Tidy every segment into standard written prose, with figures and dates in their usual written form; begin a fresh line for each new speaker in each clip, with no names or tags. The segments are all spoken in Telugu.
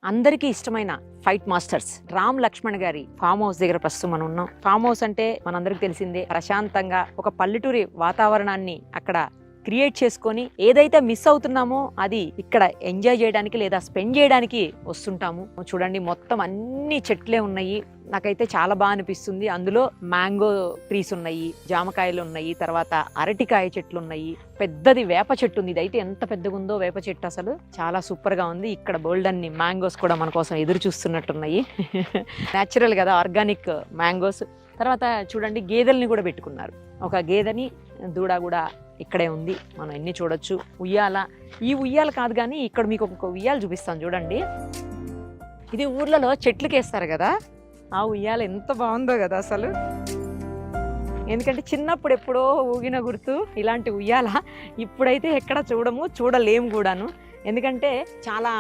అందరికీ ఇష్టమైన ఫైట్ మాస్టర్స్ రామ్ లక్ష్మణ్ గారి ఫామ్ హౌస్ దగ్గర ప్రస్తుతం మనం ఉన్నాం. ఫామ్ హౌస్ అంటే మనందరికి తెలిసిందే, ప్రశాంతంగా ఒక పల్లెటూరి వాతావరణాన్ని అక్కడ క్రియేట్ చేసుకొని ఏదైతే మిస్ అవుతున్నామో అది ఇక్కడ ఎంజాయ్ చేయడానికి లేదా స్పెండ్ చేయడానికి వస్తుంటాము. చూడండి మొత్తం అన్ని చెట్లే ఉన్నాయి. నాకైతే చాలా బాగా అనిపిస్తుంది. అందులో మ్యాంగో ట్రీస్ ఉన్నాయి, జామకాయలు ఉన్నాయి, తర్వాత అరటికాయ చెట్లు ఉన్నాయి, పెద్దది వేప చెట్టు ఉంది. ఇదైతే ఎంత పెద్దగా ఉందో వేప చెట్టు, అసలు చాలా సూపర్ గా ఉంది. ఇక్కడ బోల్డ్ అన్ని మ్యాంగోస్ కూడా మన కోసం ఎదురు చూస్తున్నట్టున్నాయి. న్యాచురల్ కదా, ఆర్గానిక్ మ్యాంగోస్. తర్వాత చూడండి గేదెల్ని కూడా పెట్టుకున్నారు. ఒక గేదెని దూడ కూడా ఇక్కడే ఉంది, మనం ఎన్ని చూడొచ్చు. ఉయ్యాల, ఈ ఉయ్యాల కాదు కానీ ఇక్కడ మీకు ఒక ఉయ్యాల చూపిస్తాను చూడండి. ఇది ఊర్లలో చెట్లకి వేస్తారు కదా, ఆ ఉయ్యాల ఎంత బాగుందో కదా అసలు. ఎందుకంటే చిన్నప్పుడు ఎప్పుడో ఊగిన గుర్తు ఇలాంటి ఉయ్యాల. ఇప్పుడైతే ఎక్కడ చూడలేము కూడాను. ఎందుకంటే చాలా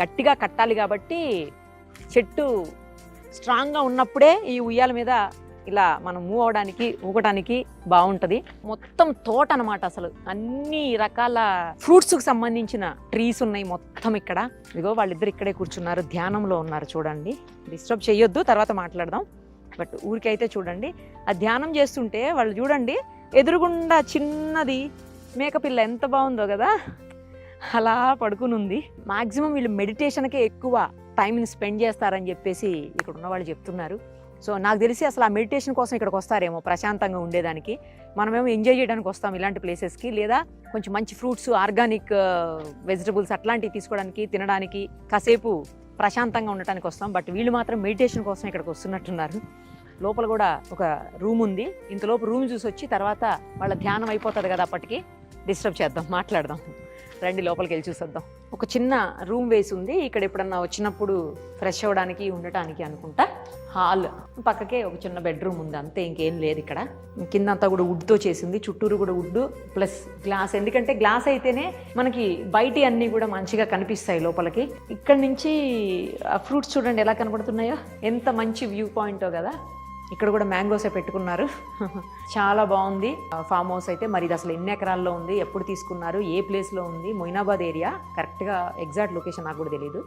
గట్టిగా కట్టాలి కాబట్టి చెట్టు స్ట్రాంగ్గా ఉన్నప్పుడే ఈ ఉయ్యాల మీద ఇలా మనం మూవ్ అవడానికి ఊగడానికి బాగుంటుంది. మొత్తం తోట అనమాట, అసలు అన్ని రకాల ఫ్రూట్స్కి సంబంధించిన ట్రీస్ ఉన్నాయి మొత్తం ఇక్కడ. ఇదిగో వాళ్ళిద్దరు ఇక్కడే కూర్చున్నారు, ధ్యానంలో ఉన్నారు చూడండి. డిస్టర్బ్ చేయొద్దు, తర్వాత మాట్లాడదాం. బట్ ఊరికైతే చూడండి ఆ ధ్యానం చేస్తుంటే వాళ్ళు చూడండి ఎదురుగుండా చిన్నది మేకపిల్ల ఎంత బాగుందో కదా, అలా పడుకుని ఉంది. మాక్సిమం వీళ్ళు మెడిటేషన్కే ఎక్కువ టైంని స్పెండ్ చేస్తారని చెప్పేసి ఇక్కడ ఉన్న వాళ్ళు చెప్తున్నారు. సో నాకు తెలిసి అసలు ఆ మెడిటేషన్ కోసం ఇక్కడికి వస్తారేమో, ప్రశాంతంగా ఉండేదానికి. మనమేమో ఎంజాయ్ చేయడానికి వస్తాం ఇలాంటి ప్లేసెస్కి, లేదా కొంచెం మంచి ఫ్రూట్స్, ఆర్గానిక్ వెజిటబుల్స్ అట్లాంటివి తీసుకోవడానికి, తినడానికి, కాసేపు ప్రశాంతంగా ఉండటానికి వస్తాం. బట్ వీళ్ళు మాత్రం మెడిటేషన్ కోసం ఇక్కడికి వస్తున్నట్టున్నారు. లోపల కూడా ఒక రూమ్ ఉంది. ఇంతలోపు రూమ్ చూసి వచ్చి తర్వాత వాళ్ళ ధ్యానం అయిపోతుంది కదా, అప్పటికి డిస్టర్బ్ చేద్దాం, మాట్లాడదాం. రండి లోపలికి వెళ్ళి చూసేద్దాం. ఒక చిన్న రూమ్ వేసి ఉంది ఇక్కడ, ఎప్పుడన్నా వచ్చినప్పుడు ఫ్రెష్ అవ్వడానికి ఉండటానికి అనుకుంటా. హాల్ పక్కకే ఒక చిన్న బెడ్రూమ్ ఉంది, అంతే, ఇంకేం లేదు ఇక్కడ. కింద అంతా కూడా వుడ్తో చేసింది, చుట్టూరు కూడా వుడ్ ప్లస్ గ్లాస్. ఎందుకంటే గ్లాస్ అయితేనే మనకి బయటి అన్నీ కూడా మంచిగా కనిపిస్తాయి లోపలికి. ఇక్కడ నుంచి ఫ్రూట్స్ చూడండి ఎలా కనబడుతున్నాయో, ఎంత మంచి వ్యూ పాయింటో కదా. ఇక్కడ కూడా మ్యాంగోసే పెట్టుకున్నారు. చాలా బాగుంది ఫామ్ హౌస్ అయితే. మరి ఇది అసలు ఎన్ని ఎకరాల్లో ఉంది, ఎప్పుడు తీసుకున్నారు, ఏ ప్లేస్లో ఉంది? మొయినాబాద్ ఏరియా, కరెక్ట్గా ఎగ్జాక్ట్ లొకేషన్ నాకు కూడా తెలియదు.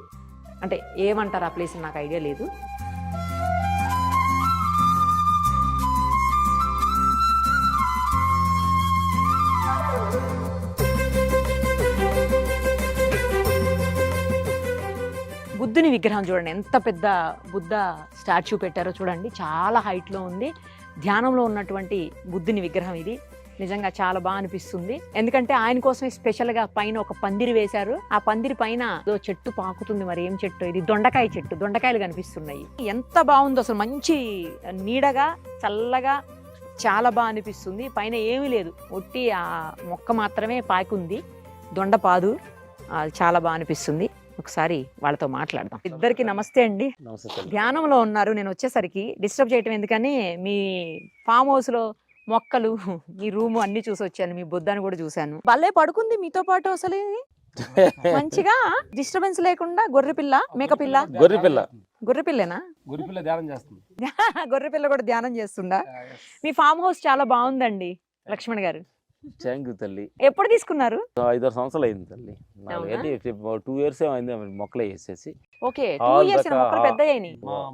అంటే ఏమంటారు ఆ ప్లేస్ నాకు ఐడియా లేదు. బుద్ధుని విగ్రహం చూడండి, ఎంత పెద్ద బుద్ధ స్టాచ్యూ పెట్టారో చూడండి, చాలా హైట్లో ఉంది. ధ్యానంలో ఉన్నటువంటి బుద్ధుని విగ్రహం ఇది. నిజంగా చాలా బాగా అనిపిస్తుంది. ఎందుకంటే ఆయన కోసమే స్పెషల్గా పైన ఒక పందిరి వేశారు. ఆ పందిరి పైన చెట్టు పాకుతుంది, మరి ఏం చెట్టు ఇది? దొండకాయ చెట్టు, దొండకాయలు కనిపిస్తున్నాయి. ఎంత బాగుందో అసలు, మంచి నీడగా చల్లగా చాలా బాగా అనిపిస్తుంది. పైన ఏమీ లేదు, ఒట్టి ఆ మొక్క మాత్రమే పాకుంది, దొండపాదు. చాలా బాగా అనిపిస్తుంది. ఒకసారి వాళ్ళతో మాట్లాడదాం. ఇద్దరికి నమస్తే అండి. ధ్యానంలో ఉన్నారు, నేను వచ్చేసరికి డిస్టర్బ్ చేయటం ఎందుకని మీ ఫామ్ హౌస్ లో మొక్కలు, మీ రూమ్ అన్ని చూసి వచ్చాను. మీ బుద్ధాన్ని కూడా చూశాను, భలే పడుకుంది మీతో పాటు. అసలు మంచిగా డిస్టర్బెన్స్ లేకుండా. గొర్రెపిల్ల, మేకపిల్ల, గొర్రెపిల్లేనా?
గొర్రెపిల్ల ధ్యానం చేస్తుంది.
గొర్రెపిల్ల కూడా ధ్యానం చేస్తుందా? మీ ఫామ్ హౌస్ చాలా బాగుందండి లక్ష్మణ్ గారు.
థ్యాంక్ యూ తల్లి.
ఎప్పుడు తీసుకున్నారు?
5-6 సంవత్సరాలు అయింది తల్లి. 2 years అయింది మొక్కలు వేసేసి.
ఓకే, 2 years మొక్కలు పెద్దయ్యాయి.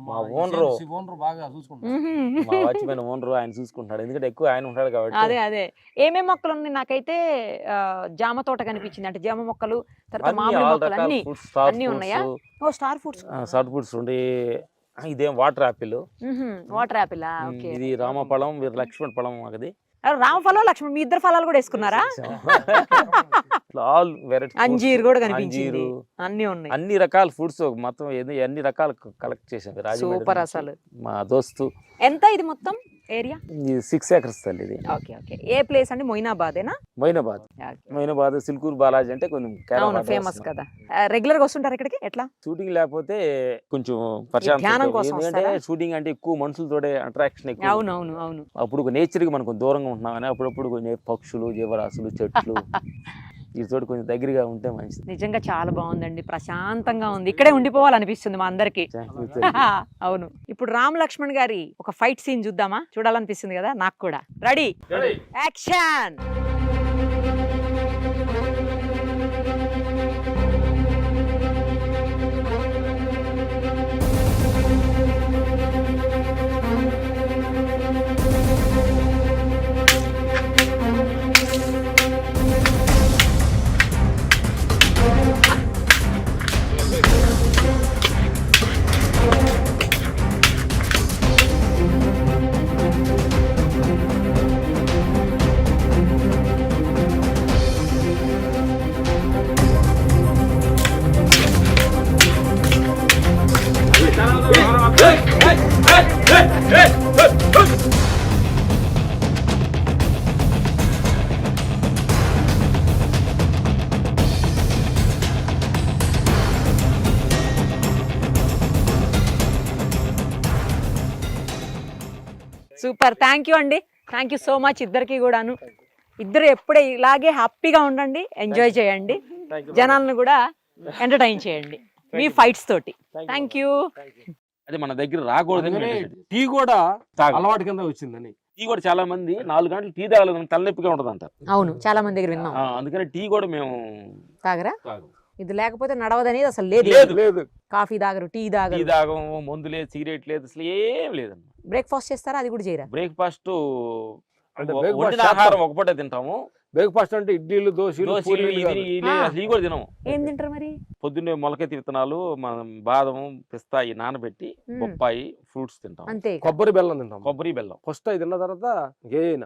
మా ఓనర్
బాగా చూసుకుంటారు,
మా వాచ్మెన్ ఓనర్ ఆయన చూసుకుంటాడు, ఎందుకంటే ఎక్కువ ఆయన ఉంటాడు కాబట్టి.
అదే ఏమేం మొక్కలు ఉన్నాయి? నాకైతే జామ తోట కనిపించింది, అంటే జామ మొక్కలు, తర్వాత మామిడి మొక్కలు అన్ని ఉన్నాయా? ఓ స్టార్ ఫ్రూట్స్
ఉండి. ఇదేం వాటర్ యాపిల్.
Water Apple.
ఇది రామఫలం, లక్ష్మణ్ ఫలం. అది
రామఫలం, లక్ష్మణ్, మీ ఇద్దరు ఫలాలు కూడా వేసుకున్నారా?
All variety.
అంజీర్ కూడా కనిపించింది, అన్ని ఉన్నాయి,
అన్ని రకాల ఫ్రూట్స్ మొత్తం అన్ని రకాలు కలెక్ట్ చేసాం.
సూపర్ అసలు.
మా దోస్తు.
ఎంత ఇది మొత్తం ఏరియా?
6 acres తల్లి ఇది.
ఓకే. ఏ ప్లేస్ అండి? మొయినాబాదేనా?
మొయినాబాద్ సిల్కూర్ బాలాజీ అంటే కొంచెం
ఫేమస్ కదా. రెగ్యులర్ గా వస్తుంటారు ఇక్కడికి? ఎట్లా?
షూటింగ్ లేకపోతే కొంచెం ఎందుకంటే షూటింగ్ అంటే ఎక్కువ మనుషులతోటే అట్రాక్షన్ ఎక్కువ.
అవును.
అప్పుడు నేచర్ కి మనకు దూరంగా ఉంటున్నాం కానీ అప్పుడప్పుడు కొంచెం పక్షులు, జీవరాశులు, చెట్లు వీటితోటి కొంచెం దగ్గరగా ఉంటే మంచిది.
నిజంగా చాలా బాగుందండి, ప్రశాంతంగా ఉంది. ఇక్కడే ఉండిపోవాలనిపిస్తుంది మా అందరికి. అవును. ఇప్పుడు రామ్ లక్ష్మణ్ గారి ఒక ఫైట్ సీన్ చూద్దామా? చూడాలనిపిస్తుంది కదా నాకు కూడా. Ready, action. Super, thank you అండి, థ్యాంక్ యూ సో మచ్ ఇద్దరికి కూడాను. ఇద్దరు ఎప్పుడే ఇలాగే హ్యాపీగా ఉండండి, ఎంజాయ్ చేయండి, జనాలను కూడా ఎంటర్టైన్ చేయండి మీ ఫైట్స్ తోటి. Thank you.
అది మన దగ్గర రాకూడదని
టీ కూడా
తాగం.
అలవాటు కింద వచ్చిందని.
టీ కూడా చాలా మంది 4 గంటలు టీ తాగలేదు తలనొప్పిగా ఉంటుంది అంటారు.
అవును, చాలా మంది దగ్గర విన్నాం.
అందుకని టీ కూడా మేము
తాగరా?
తాగం.
ఇది లేకపోతే నడవదనేది అసలు లేదు.
లేదు
కాఫీ తాగరు, టీ
టీ
తాగరు,
తాగం, మందు లేదు, సిగరెట్ లేదు, అసలు ఏం లేదన్నమాట.
బ్రేక్ఫాస్ట్ చేస్తారా? అది కూడా చేయరా?
బ్రేక్ఫాస్ట్
అంటే
వండిన
breakfast
ఆహారం ఒకపూటే తింటాము.
బ్రేక్ఫాస్ట్ అంటే ఇడ్లీలు దోశలు
దోశలు,
పూరీలు
ఇది
కాదు.
అసలు ఇవి కూడా తినము.
ఏం తింటారు మరి?
పొద్దున్నే మొలకెత్తి విత్తనాలు, మనం బాదం, పిస్తా ఇవి నానబెట్టి, బొప్పాయి, ఫ్రూట్స్ తింటాం.
అంతే.
కొబ్బరి బెల్లం తింటాం.
కొబ్బరి బెల్లం.
ఫస్ట్ అవి తిన్న తర్వాత గేన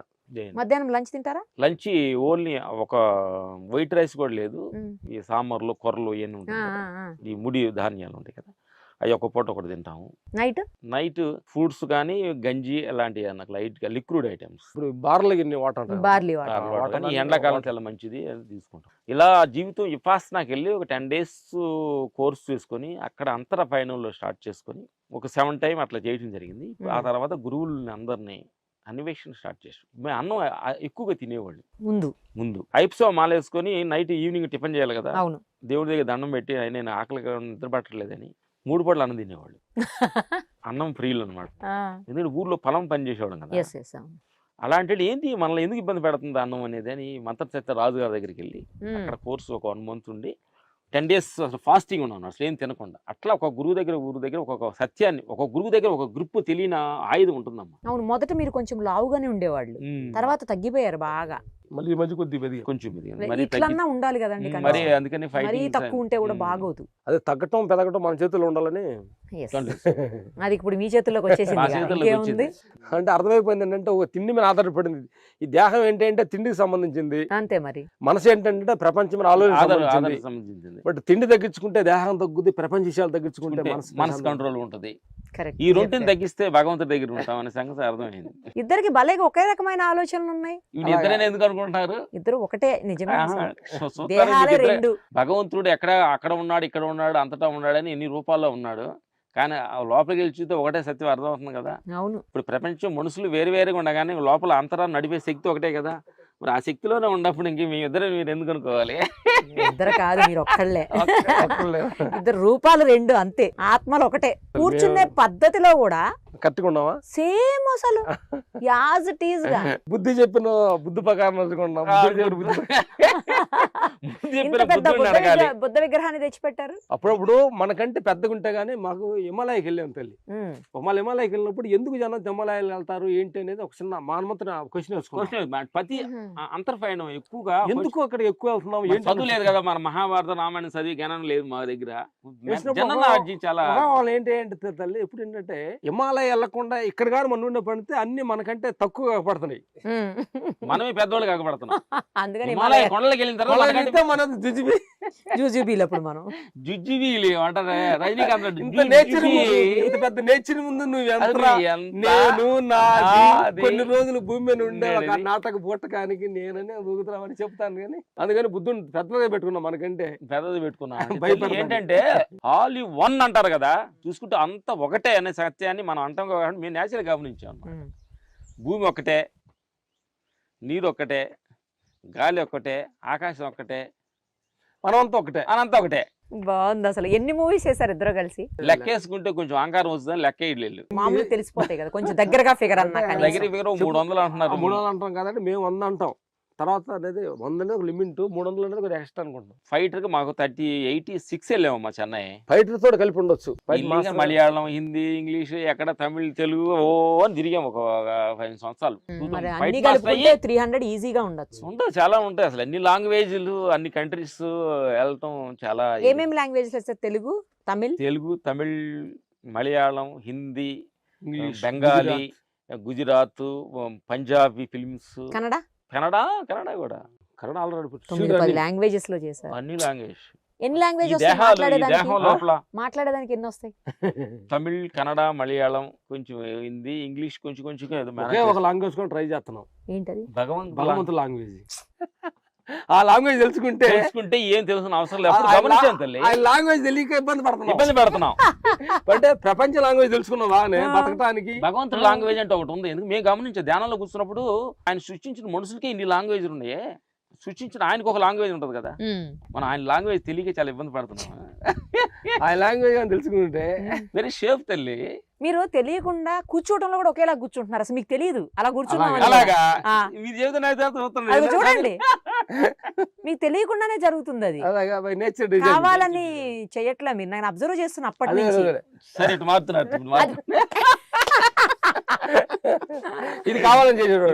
మధ్యాహ్నం లంచ్ తింటారా?
లంచ్ ఓన్లీ ఒక వైట్ రైస్ కూడా లేదు. ఈ సాంబార్లు, కొర్రలు ఇవన్నీ ఉంటాయి కదా, ఈ ముడి ధాన్యాలు ఉంటాయి కదా, అవి ఒక పూట ఒకటి తింటాము. నైట్ ఫ్రూట్స్ కానీ గంజి అలాంటివి నాకు లైట్ గా లిక్విడ్ ఐటమ్స్.
ఇప్పుడు బార్లకి ఇన్ని వాటర్ అంటారు.
బార్లీ
కానీ ఈ ఎండాకాలం చాలా మంచిది, అది తీసుకుంటాం. ఇలా జీవితం విపాసనకి వెళ్ళి ఒక 10 days కోర్స్ చేసుకొని అక్కడ అంతర పయనంలో స్టార్ట్ చేసుకొని ఒక 7 time అట్లా చేయడం జరిగింది. ఆ తర్వాత గురువులని అందరినీ అన్వేషణ స్టార్ట్ చేసాం. మేము అన్నం ఎక్కువగా తినేవాళ్ళు. ముందు ఐప్సో మాలేసుకొని నైట్ ఈవినింగ్ టిఫిన్ చేయాలి కదా, దేవుడి దగ్గర దండం పెట్టి నేను ఆకలిగా నిద్ర పట్టలేదని 3 పూటలు అన్నం తినేవాళ్ళు. అన్నం ఫ్రీలు అనమాట. ఎందుకంటే ఊర్లో పొలం పని చేసేవాళ్ళం కదా. అలాంటి ఏంటి మనల్ని ఎందుకు ఇబ్బంది పెడుతుంది అన్నం అనేది అని మంత్రశక్తి రాజు గారి దగ్గరికి వెళ్ళి అక్కడ కోర్సు ఒక 1 month ఉండి 10 days అసలు ఫాస్టింగ్ ఉన్నాను, అసలు ఏం తినకుండా. అట్లా ఒక గురువు దగ్గర ఒక్కొక్క సత్యాన్ని, ఒక గురువు దగ్గర ఒక గ్రూప్ తెలియని ఆయుధం ఉంటుందమ్మా.
అవును, మొదట మీరు కొంచెం లావుగానే ఉండేవాళ్ళు, తర్వాత తగ్గిపోయారు బాగా.
మళ్ళీ మంచి కొద్ది
కొంచెం
ఇట్లన్నా ఉండాలి కదండి,
మరి అందుకని
మరీ తక్కువ ఉంటే కూడా బాగోదు.
అదే తగ్గటం పెరగటం మన చేతుల్లో ఉండాలని.
అది ఇప్పుడు మీ చేతుల్లోకి వచ్చేసింది.
అంటే అర్థమైపోయింది ఏంటంటే ఒక తిండి మీద ఆధారపడింది. ఈ దేహం ఏంటంటే తిండికి సంబంధించింది,
అంతే. మరి
మనసు ఏంటంటే ప్రపంచం మీద ఆలోచన
సంబంధించింది.
బట్ తిండి తగ్గించుకుంటే దేహం తగ్గుద్ది, ప్రపంచ విషయాలు తగ్గించుకుంటే
మనసు కంట్రోల్ ఉంటుంది. ఈ రెండుని తగ్గిస్తే భగవంతుడి దగ్గర ఉంటాం అనే సంగతి అర్థమైంది.
ఇద్దరికి భలేగా ఒకే రకమైన ఆలోచనలు ఉన్నాయి.
ఇద్దరైనా ఎందుకు అనుకుంటున్నారు?
ఇద్దరు ఒకటే, నిజమే.
భగవంతుడు అక్కడ ఉన్నాడు, ఇక్కడ ఉన్నాడు, అంతటా ఉన్నాడని ఎన్ని రూపాల్లో ఉన్నాడు. కానీ లోపలికి వెళ్ళి చూస్తే ఒకటే సత్యం అర్థమవుతుంది కదా.
అవును,
ఇప్పుడు ప్రపంచం మనుషులు వేరువేరుగా ఉండగానే లోపల అంతరాన్ని నడిపే శక్తి ఒకటే కదా. మరి ఆ శక్తిలోనే ఉన్నప్పుడు ఇంక మీ ఇద్దరు మీరు ఎందుకు అనుకోవాలి?
ఇద్దరు కాదు, మీరు ఒక్కళ్ళే. ఇద్దరు రూపాలు 2 అంతే, ఆత్మలు ఒకటే. కూర్చునే పద్ధతిలో కూడా
కట్టుకున్నావా
సేమ్, అసలు యాజ్ ఇట్ ఈజ్ గా.
బుద్ధి చెప్పిన బుద్ధి ప్రకారం
బుద్ధ విగ్రహాన్ని తెచ్చిపెట్టారు.
అప్పుడప్పుడు మనకంటే పెద్దగా ఉంటే గానీ మాకు హిమాలయకి వెళ్ళాం తల్లి. హిమాలయకి వెళ్ళినప్పుడు ఎందుకు జనం హిమాలయాలు వెళ్తారు ఏంటి అనేది ఒక చిన్న మానవత క్వశ్చన్ వేసుకున్నాం.
ప్రతి అంతర్పయనం ఎక్కువగా
ఎందుకు అక్కడ ఎక్కువ వెళ్తున్నాం, ఏంటి
చదువు లేదు కదా, మన మహాభారత రామాయణం చదివి జ్ఞానం లేదు మా దగ్గర. చాలా
ఏంటి అంటే తల్లి ఎప్పుడు ఏంటంటే హిమాలయ వెళ్ళకుండా ఇక్కడ కానీ మనం ఉండే పడితే అన్ని మనకంటే తక్కువ పడుతున్నాయి.
మనమే పెద్దవాళ్ళు కాకపడుతున్నాం.
అందుకని
కొండలకి వెళ్ళిన తర్వాత
మనం
జుజుబీలు అప్పుడు మనం
జుజ్జిబీలు అంటారు. రజనీకాంత్
ఇంత పెద్ద నేచర్ ముందు నేను నాది కొన్ని రోజులు భూమి మీద ఉండే ఒక నాటక బూటకానికి నేనని ఊగుతున్నామని చెప్తాను. కానీ అందుకని బుద్ధుని పెద్దగా పెట్టుకున్నాం, మనకంటే
పెద్దది పెట్టుకున్నాం. ఏంటంటే ఆల్ యు వన్ అంటారు కదా, చూసుకుంటే అంత ఒకటే అనే సత్యాన్ని మనం అంటాం కాబట్టి మేము నేచురల్ గమనించాం. భూమి ఒక్కటే, నీరు ఒక్కటే, గాలి ఒక్కటే, ఆకాశం ఒక్కటే,
మనమంతా ఒకటే,
అనంతా ఒకటే.
బాగుంది. అసలు ఎన్ని మూవీస్ చేశారు ఇద్దరు కలిసి?
లెక్కేసుకుంటే కొంచెం అహంకారం వస్తుందని లెక్క ఇడ్లేదు.
మామూలు తెలిసిపోతాయి కదా, కొంచెం దగ్గరగా ఫిగర్ అన్నా.
దగ్గర ఫిగర్ 300 అంటున్నారు.
300 అంటాం కదండి, మేము 100 అంటాం. తర్వాత అనేది 100 అనేది ఒక లిమిట్, 300 అనేది ఒక ఎక్స్ట్రా అనుకుంటాం.
ఫైటర్ కి మాకు 86 వెళ్ళామమ్మా చెన్నై.
ఫైటర్ తోటి కలిపి ఉండొచ్చు.
మలయాళం, హిందీ, ఇంగ్లీష్, ఎక్కడ తమిళ్, తెలుగు అని తిరిగాం ఒక 5 సంవత్సరాలు.
300 ఈజీగా ఉండొచ్చు.
ఉంటాయి, చాలా ఉంటాయి. అసలు అన్ని లాంగ్వేజ్లు, అన్ని కంట్రీస్ వెళ్ళటం చాలా.
ఏమేమి లాంగ్వేజెస్ వస్తాయి? తెలుగు,
తమిళ్, మలయాళం, హిందీ, ఇంగ్లీష్, బెంగాలీ, గుజరాత్, పంజాబీ ఫిల్మ్స్, కన్నడ కూడా. కన్నడ ఆల్రెడీ
9-10 లాంగ్వేజెస్ లో చేశారు.
అన్ని లాంగ్వేజ్.
ఎన్ని లాంగ్వేజ్ మాట్లాడేదానికి ఎన్ని వస్తాయి?
తమిళ్, కన్నడ, మలయాళం, కొంచెం హిందీ, ఇంగ్లీష్ కొంచెం కొంచెం.
ఒక లాంగ్వేజ్ కూడా ట్రై చేస్తున్నాం.
ఏంటది?
భగవంతుడు లాంగ్వేజ్. ఆ లాంగ్వేజ్ తెలుసుకుంటే
ఏం తెలుసు అవసరం లేదు. అప్పుడు గమనించాను తల్లి,
ఆ లాంగ్వేజ్ తెలియక ఇబ్బంది
పెడుతున్నాం.
అంటే ప్రపంచ లాంగ్వేజ్ తెలుసుకున్నావా బతకటానికి.
భగవంతుడు లాంగ్వేజ్ అంటే ఒకటి ఉంది. ఎందుకు మేము గమనించాం, ధ్యానంలో కూర్చున్నప్పుడు ఆయన సృష్టించిన మనుషులకి ఇన్ని లాంగ్వేజ్లు ఉన్నాయే, సృష్టించిన ఆయనకు ఒక లాంగ్వేజ్ ఉంటది కదా, మనం ఆయన లాంగ్వేజ్ తెలియక చాలా ఇబ్బంది పడుతున్నాం.
ఆ లాంగ్వేజ్ అని తెలుసుకుంటే
వెరీ షేప్ తల్లి.
మీరు తెలియకుండా కూర్చోవడంలో కూడా ఒకేలా కూర్చుంటున్నారు, అసలు మీకు తెలియదు అలా కూర్చున్నాం.
అలాగా
ఆ.
మీ జీవితం
అది చూడండి, మీకు తెలియకుండానే జరుగుతుంది అది.
అలాగా బై నేచర్
కావాలని చెయ్యట్లే, మీరు నేను అబ్జర్వ్ చేస్తున్న అప్పటి నుంచి.
సరే ఇటు మారుతున్నారు.
ఇది కావాలని చేసాడు,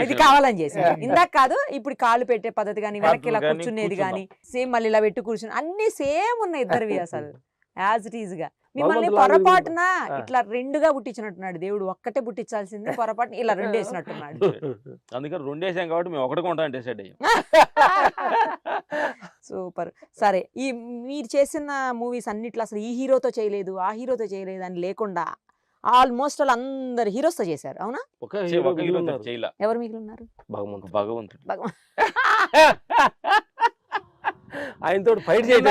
ఇది కావాలని చేసాడు. ఇందాక కాదు, ఇప్పుడు కాళ్ళు పెట్టే పద్ధతి కానీ, వెనక్కి ఇలా కూర్చునేది కానీ, సేమ్ మళ్ళీ ఇలా పెట్టి కూర్చుని అన్ని సేమ్ ఉన్నాయి ఇద్దరివి అసలు యాజ్ ఇట్ ఈజ్ గా. మిమ్మల్ని పొరపాటున ఇట్లా రెండుగా పుట్టించినట్టున్నాడు దేవుడు, ఒక్కటే పుట్టించాల్సింది పొరపాటున ఇలా రెండు వేసినట్టున్నాడు.
అందుకని రెండు వేసాం కాబట్టి మేము ఒకటి కొంటాం డిసైడ్ అయ్యాం.
సూపర్. సరే, ఈ మీరు చేసిన మూవీస్ అన్నిట్లో అసలు ఈ హీరోతో చేయలేదు, ఆ హీరోతో చేయలేదు అని లేకుండా ఆల్మోస్ట్ వాళ్ళు అందరు హీరోస్తో చేశారు, అవునా? ఎవరు మిగిలి ఉన్నారు?
భగవంతుడు.
ఆయనతో ఫైట్ చేయడం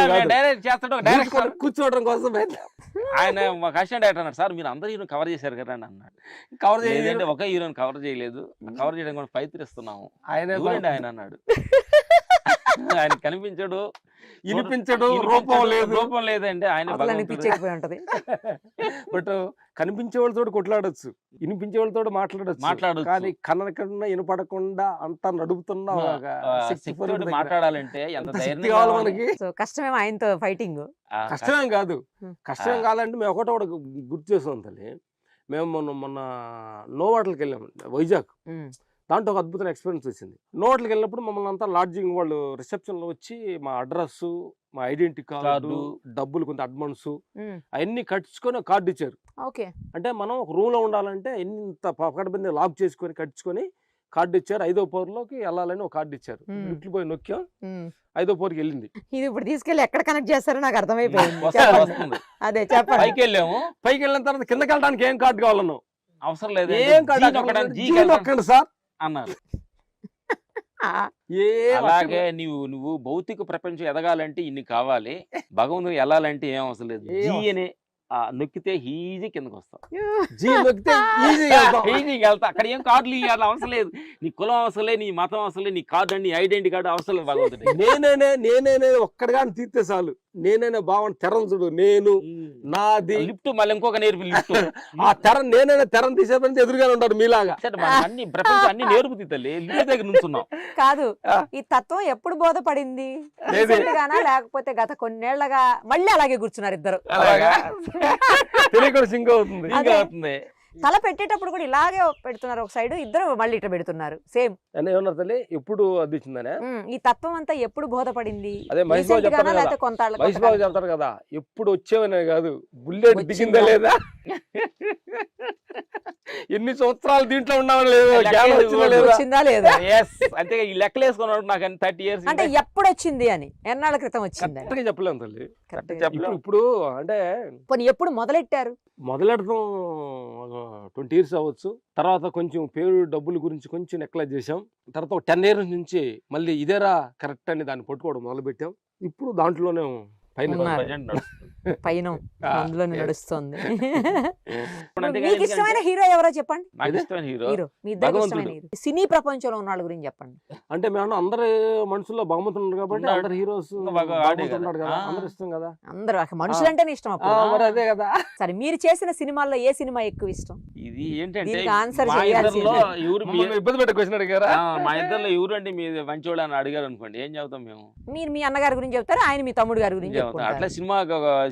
కూర్చోవడం కోసం ఆయన మాకు అసిస్టెంట్ డైరెక్టర్ అన్నాడు, సార్ మీరు అందరు హీరోని కవర్ చేశారు కదా అని అన్నాడు. కవర్ చేయలేదు, ఒక హీరోని కవర్ చేయలేదు, కవర్ చేయడం కూడా ప్రయత్నిస్తున్నాము ఆయన అన్నాడు. ఆయన కనిపించడు,
వినిపించడు, రూపం
లేదంటే ఆయన
ఉంటది.
బట్ కనిపించే వాళ్ళతో కొట్లాడొచ్చు, వినిపించే వాళ్ళతో మాట్లాడొచ్చు, కానీ కనకుండా వినపడకుండా అంతా నడుపుతున్నా
మాట్లాడాలంటే ఎంత ధైర్యం
కావాలి మనకి.
కష్టమేమో ఆయనతో ఫైటింగ్.
కష్టమేం కాదు, కష్టమేం కావాలంటే మేము ఒకటి గుర్తు చేస్తాం తల్లి. మేము మొన్న నోవాటల్కి వెళ్ళాము వైజాగ్, దాంట్లో ఒక అద్భుతమైన ఎక్స్పీరియన్స్ వచ్చింది. నోవాటల్కి వెళ్ళినప్పుడు మమ్మల్ని అంతా లాడ్జింగ్ వాళ్ళు రిసెప్షన్ లో వచ్చి మా అడ్రస్, మా ఐడెంటిటీ కార్డు, డబ్బులు, కొంత అడ్వాన్స్ అవన్నీ కట్టించుకొని ఒక కార్డు ఇచ్చారు. అంటే మనం ఒక రూమ్ లో ఉండాలంటే ఎంత పకడ్బందీ లాక్ చేసుకొని కట్టించుకొని కార్డు ఇచ్చారు. 5వ ఫ్లోర్లోకి వెళ్ళాలని ఒక కార్డు ఇచ్చారు. ఇట్లు పోయి నొక్కాం, 5వ ఫ్లోర్కి వెళ్ళింది.
ఇది ఇప్పుడు తీసుకెళ్ళి ఎక్కడ కనెక్ట్ చేస్తారో నాకు అర్థమైపోయింది. అదే చెప్పండి.
పైకి వెళ్ళాము,
పైకి వెళ్ళిన తర్వాత కిందకి వెళ్ళడానికి ఏం కార్డు కావాలన్నా
అవసరం లేదు,
ఏం కార్డు సార్ అన్నారు.
అలాగే నువ్వు భౌతిక ప్రపంచం ఎదగాలంటే ఇన్ని కావాలి, భగవంతుడు వెళ్ళాలంటే ఏం అవసరం లేదు. జీ అనే నొక్కితే ఈజీ కిందకి వస్తాం, ఈజీగా వెళ్తా. అక్కడ ఏం కార్డులు ఇవ్వాలి అవసరం లేదు, నీ కులం అవసరం లేదు, నీ మతం అవసరం లేదు, నీ కార్డు అండి ఐడెంటిటీ కార్డు అవసరం లేదు. భగవంతుడు
నేనే ఒక్కడిగా తీర్తే చాలు, నేనే భావన తెరం చూడు, నేను నాది
లిఫ్ట్ మళ్ళీ ఇంకొక నేర్పి లిఫ్ట్.
ఆ తెరం నేనే తెరం తీసేపని ఎదురుగానే ఉంటాడు మీలాగా.
అన్ని ప్రపంచం అన్ని నేర్పుతీ తల్లి, లిఫ్ట్ దగ్గర నుంచున్నాం.
కాదు, ఈ తత్వం ఎప్పుడు బోధపడింది? లేకపోతే గత కొన్నేళ్లగా మళ్ళీ అలాగే కూర్చున్నారు ఇద్దరు?
సింక్ అవుతుంది.
తల పెట్టేటప్పుడు కూడా ఇలాగే పెడుతున్నారు ఒక సైడ్, ఇద్దరు మళ్ళీ ఇట్లా పెడుతున్నారు సేమ్.
ఏమన్నారు తల్లి, ఎప్పుడు అద్దించిందనే
ఈ తత్వం అంతా ఎప్పుడు బోధపడింది?
అదే మహేష్ బాబు చెప్తారు కదా, ఎప్పుడు వచ్చేవనే కాదు, బుల్లెట్ దిగిందా లేదా, ఎన్ని సంవత్సరాలు దీంట్లో ఉన్నావా లేదా,
అంతే. ఈ లెక్కలు వేసుకున్నాడు నాకు 30 years
అంటే ఎప్పుడు వచ్చింది అని, ఎన్నాళ్ళ క్రితం వచ్చింది
చెప్పలేము తల్లి. ఇప్పుడు అంటే
ఎప్పుడు మొదలెట్టారు?
మొదలెడతాం 20 years అవ్వచ్చు. తర్వాత కొంచెం పేరు డబ్బుల గురించి కొంచెం నెక్లెస్ చేసాం. తర్వాత ఒక 10 years నుంచి మళ్ళీ ఇదేరా కరెక్ట్ అని దాన్ని పట్టుకోవడం మొదలు పెట్టాం. ఇప్పుడు దాంట్లోనే
పైన అందులోనే నడుస్తుంది. మీకు ఇష్టమైన హీరో ఎవరో చెప్పండి. హీరో మీ ఇద్దరు ఇష్టమైన హీరో, సినీ ప్రపంచంలో ఉన్న వాళ్ళ గురించి చెప్పండి.
అంటే మేము అందరు మనుషుల్లో భగవంతుడు ఉన్నారు కాబట్టి అందరు హీరోస్ అందరు ఇష్టం కదా,
అందరు మనుషులంటేనే ఇష్టం
అప్పుడు. అదే కదా.
సరే, మీరు చేసిన సినిమాల్లో ఏ సినిమా ఎక్కువ ఇష్టం?
ఇది ఏంటంటే
ఆన్సర్
ఇబ్బంది పెట్టే క్వశ్చన్ అడిగారా?
మా ఇద్దరులో ఎవరు అంటే మీ మంచోడు అని అడిగారు అనుకోండి, ఏం చెబుతాం మేము?
మీరు మీ అన్నగారి గురించి చెప్తారు, ఆయన మీ తమ్ముడు గారి గురించి.
అట్లా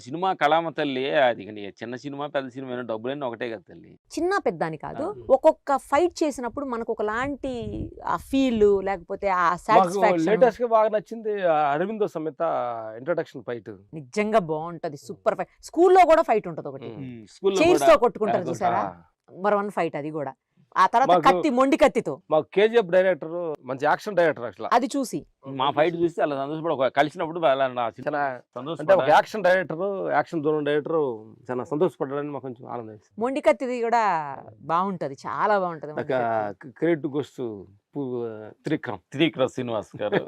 సినిమా కళామ తల్లి, అది చిన్న సినిమా పెద్ద సినిమా డబ్బులన్నీ ఒకటే కదా తల్లి.
చిన్న పెద్ద అని కాదు, ఒక్కొక్క ఫైట్ చేసినప్పుడు మనకు ఒకలాంటి ఆ ఫీల్ లేకపోతే ఆ సాటిస్ఫాక్షన్.
లేటెస్ట్ గా బాగా నచ్చింది అరవిందో సమేత ఇంట్రడక్షన్ ఫైట్,
నిజంగా బాగుంటది. Super fight. స్కూల్లో కూడా ఫైట్ ఉంటది ఒకటి, చైర్స్ తో కొట్టుకుంటారు చూసారా, #1 ఫైట్ అది కూడా. ఆ తర్వాత కత్తి, మొండి కత్తితో.
మాకు కేజీఎఫ్ డైరెక్టర్ మంచి యాక్షన్ డైరెక్టర్, అసలు అది
చూసి
మా ఫైట్ చూసి అలా సంతోషపడి కలిసినప్పుడు
అంటే ఒక action director, action zone director చాలా సంతోషపడ్డాడని మాకు కొంచెం ఆనందం.
మొండి కత్తిది కూడా బాగుంటది, చాలా బాగుంటది.
క్రెడిట్ గోస్
త్రివిక్రమ్ శ్రీనివాస్ గారు.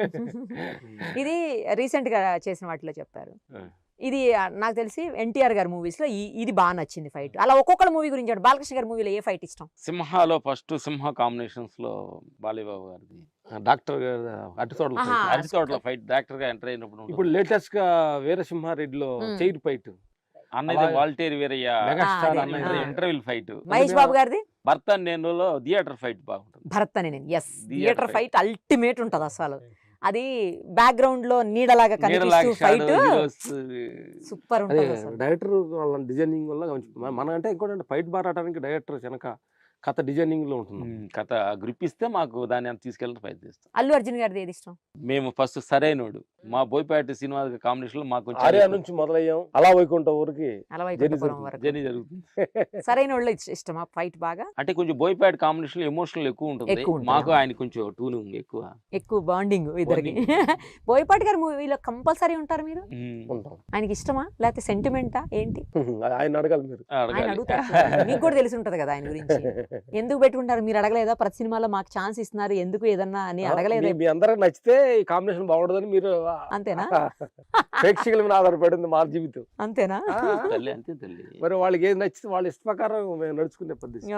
ఇది రీసెంట్ గా చేసిన వాటిలో చెప్పారు.
ఆ.
ఇది నాకు తెలిసి ఎన్టీఆర్ గారి మూవీస్ లో ఇది బాగా నచ్చింది ఫైట్. అలా ఒక్కొక్కళ్ళ మూవీ గురించి చెప్పండి. బాలకృష్ణ గారి మూవీలో ఏ ఫైట్ ఇష్టం?
సింహాలో ఫస్ట్ సింహ కాంబినేషన్స్ లో బాలీబాబు గారిది
డాక్టర్ గారు అటు చోట్ల
ఆహా.
fight.
అరటి తోటలో ఫైట్ డాక్టర్ గా ఎంటర్ అయినప్పుడు ఉంటుంది.
ఇప్పుడు లేటెస్ట్ గా వీరసింహారెడ్డిలో చైర్ ఫైట్
అన్నది
అలాగే
వాల్టేర్ వీరయ్య
మెగాస్టార్
అదే.
అన్నది
ఇంటర్వ్యూ ఫైట్.
మహేష్ బాబు గారిది
భర్త నేనులో థియేటర్ ఫైట్ బాగుంటుంది.
భరత్ అని నేను ఎస్
Theater
theatre
fight.
Fight ultimate ఉంటది అసలు. అది బ్యాక్గ్రౌండ్ లో నీడలాగా కనిపిస్తూ ఫైట్ సూపర్
అదే
ఉంటది అసలు.
డైరెక్టర్ వాళ్ళ డిజైనింగ్ వల్ల మన అంటే ఇంకోటి ఫైట్ బారాటానికి డైరెక్టర్ వెనక కథ డిజైనింగ్ లో ఉంటుంది.
కథ గ్రిప్ ఇస్తే మాకు దాన్ని అంత తీసుకెళ్ళి ఫైట్ చేస్తాం.
అల్లు అర్జున్ గారిది ఏది ఇష్టం?
మేము ఫస్ట్ సరైనోడు మా బోయపాటి శ్రీనివాస్ కాంబినేషన్ లో మాకు
ఆర్యా నుంచి మొదలయ్యాం అలా వైకుంఠ ఊరికి
అలవైకుంఠపురం వరకు
జర్నీ జరుగుతుంది.
సరైన వాళ్ళు ఇష్టమా ఫైట్ బాగా?
అంటే కొంచెం బోయపాటి కాంబినేషన్ ఎమోషనల్ ఎక్కువ ఉంటుంది.
ఎక్కువ ఉంటుంది.
మాకు ఆయన కొంచెం ట్యూనింగ్ ఎక్కువ.
ఎక్కువ బాండింగ్ ఇద్దరికి. బోయపాటి గారి మూవీలో కంపల్సరీ ఉంటారు మీరు?
ఉంటాం.
ఆయనకి ఇష్టమా లేకపోతే సెంటిమెంటా ఏంటి?
ఆయన అడగాలి మీరు.
ఆయన అడుగుతారు. మీకు కూడా తెలిసి ఉంటది కదా ఆయన గురించి. ఎందుకు పెట్టుకుంటారు మీరు? అడగలేదా ప్రతి సినిమాలో మాకు ఛాన్స్ ఇస్తున్నారు ఎందుకు ఏదన్నా అని అడగలేదా?
మీ అందరికి నచ్చితే ఈ కాంబినేషన్ బాగుండదని మీరు
అంతేనా?
ప్రేక్షకుల మీద ఆధారపడింది మా జీవితం.
అంతేనా?
తల్లి అంతే తల్లి.
మరి వాళ్ళకి ఏది నచ్చితే వాళ్ళ ఇష్ట ప్రకారం మేము నడుచుకునే పద్ధతి.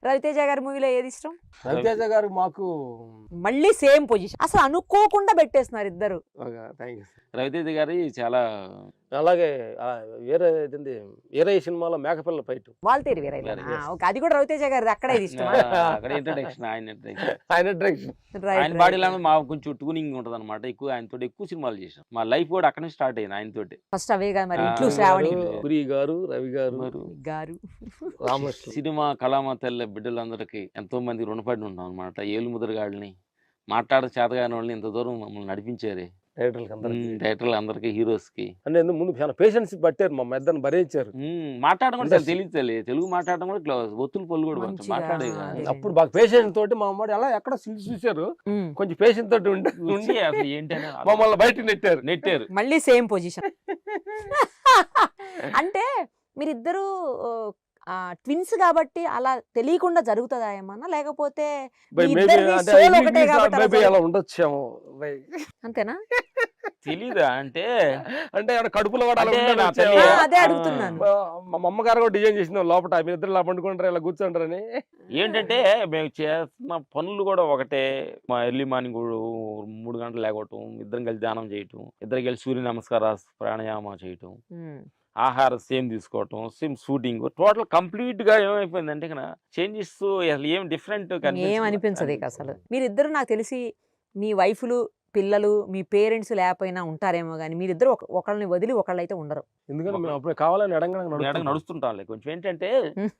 రవితేజ గారి మూవీలో ఏది ఇష్టం?
రవితేజ గారు మాకు
మళ్ళీ సేమ్ పొజిషన్ అసలు అనుకోకుండా పెట్టేస్తున్నారు ఇద్దరు.
Thank you.
రవితేజ గారి చాలా
అలాగే వేరే వేరే సినిమాలో మేకపిల్ల fight
Waltair Veeraiah.
Yes.
Okay, అది కూడా రవితేజ గారిది అక్కడే ఇది ఇష్టమా?
అక్కడ ఇంట్రడక్షన్ ఆయన introduction.
ఆయన డైరెక్షన్.
Right,
ఆయన
right.
బాడీ లాంగ్వేజ్ మాకు కొంచెం ట్యూనింగ్ ఉంటది అనమాట. ఎక్కువ ఆయనతో ఎక్కువ సినిమాలు చేసాం. మా లైఫ్ కూడా అక్కడ నుంచి స్టార్ట్ అయింది ఆయనతోటి.
ఫస్ట్ అవేగా మరి
ఆ,
ఇంట్లో శ్రావణి
పురి గారు, రవి గారు,
గారు.
రామకృష్ణ.
సినిమా కళామతల్ల బిడ్డలందరికీ ఎంతో మంది రుణపడి ఉంటాం అనమాట. ఏలు ముద్రగాళ్ళని మాట్లాడ చేతగాని వాళ్ళని ఇంత దూరం మమ్మల్ని నడిపించారే
డైరెక్టర్లకు అందరికీ.
డైరెక్టర్లు అందరికి హీరోస్ కి.
అంటే ఎందుకు ముందు చాలా పేషెన్స్ పట్టారు మా ఇద్దరిని భరించారు.
మాట్లాడడం కూడా
Industry.
తెలియదు. తెలుగు మాట్లాడడం కూడా ఒత్తులు పళ్ళు కూడా
మంచిగా,
మాట్లాడే
అదే.
అప్పుడు బాగా పేషెన్స్ తోటి మా అమ్మాడు ఎలా ఎక్కడ చూశారు
ఉమ్.
కొంచెం పేషెన్స్ తోటి ఉండి
అసలు ఏంటనే
మమ్మల్ని బయట నెట్టారు.
నెట్టారు.
మళ్ళీ సేమ్ పొజిషన్. అంటే మీరిద్దరు ట్విన్స్ కాబట్టి అలా తెలియకుండా జరుగుతుందా ఏమన్నా, లేకపోతే మీ ఇద్దరిది soul ఒకటే కాబట్టి అలా
మేబీ అలా ఉండొచ్చేమో.
అంతేనా?
తెలీదా అంటే
అంటే ఏమైనా కడుపులో కూడా అలా
అంటే నా
ఉండొచ్చేమో.
తల్లి-
అదే అడుగుతున్నాను.
మా అమ్మగారు కూడా డిజైన్ చేసిన లోపల మీరిద్దరు ఇలా పండుకుంటారు ఇలా కూర్చుంటారని.
ఏంటంటే మేము చేస్తున్న పనులు కూడా ఒకటే. మా ఎర్లీ మార్నింగ్ 3 గంటలు లేకపోవటం, ఇద్దరం కలిసి ధ్యానం చేయటం, ఇద్దరు కలిసి సూర్య నమస్కార ప్రాణాయామ చేయటం,
ఉమ్.
ఆహారం సేమ్ తీసుకోవటం, సేమ్ షూటింగ్, టోటల్ కంప్లీట్ గా ఏమైపోయింది అంటే చేంజెస్ అసలు ఏం డిఫరెంట్
ఏం అనిపించదు ఇక అసలు. మీరిద్దరు నాకు తెలిసి మీ వైఫ్లు పిల్లలు మీ పేరెంట్స్ లేకపోయినా ఉంటారేమో కానీ మీరిద్దరు ఒకళ్ళని వదిలి ఒకళ్ళు అయితే ఉండరు.
ఎందుకంటే మేము అప్పుడు కావాలని ఎడంగా
నడుస్తుంటాం. కొంచెం ఏంటంటే
ఉమ్.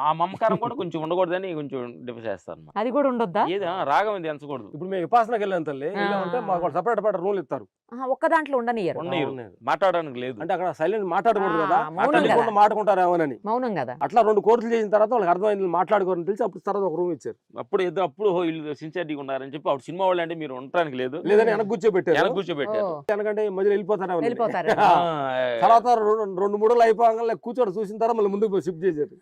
ఆ మమకారం కూడా కొంచెం ఉండకూడదని కొంచెం డిఫరెన్స్ చేస్తాను.
అది కూడా ఉండొద్దా?
ఏదో రాగం ఇది ఎంచకూడదు.
ఇప్పుడు మేము విపాసనకి వెళ్ళాం తల్లి. అంటే మాకు సపరేట్ రూల్ ఇస్తారు.
ఒక్క దాంట్లో ఉండనియరు.
ఉండనివ్వరు.
అవును.
మాట్లాడడానికి లేదు.
అంటే అక్కడ సైలెంట్ మాట్లాడకూడదు కదా,
మౌనం
తెలియకుండా
కదా.
మాట్లాడుకుంటారేమోనని.
మౌనం కదా.
అట్లా 2 కోర్సులు చేసిన తర్వాత వాళ్ళకి అర్థమైంది మాట్లాడుకోరని తెలిసి అప్పుడు తర్వాత ఒక రూమ్ ఇచ్చారు.
అప్పుడు వీళ్ళు సిన్సియర్టీగా ఉన్నారని చెప్పి అప్పుడు సినిమా వాళ్ళు అంటే మీరు ఉండటానికి లేదు,
లేదని వెనక కూర్చోబెట్టారు.
వెనక కూర్చోబెట్టారు.
ఓ,
ఎందుకంటే మధ్యలో వెళ్ళిపోతారేమో.
వెళ్ళిపోతారు.
తర్వాత 2-3 అయిపోగానే కూర్చోడు చూసిన తర్వాత మళ్ళీ ముందుకు షిఫ్ట్ చేశారు.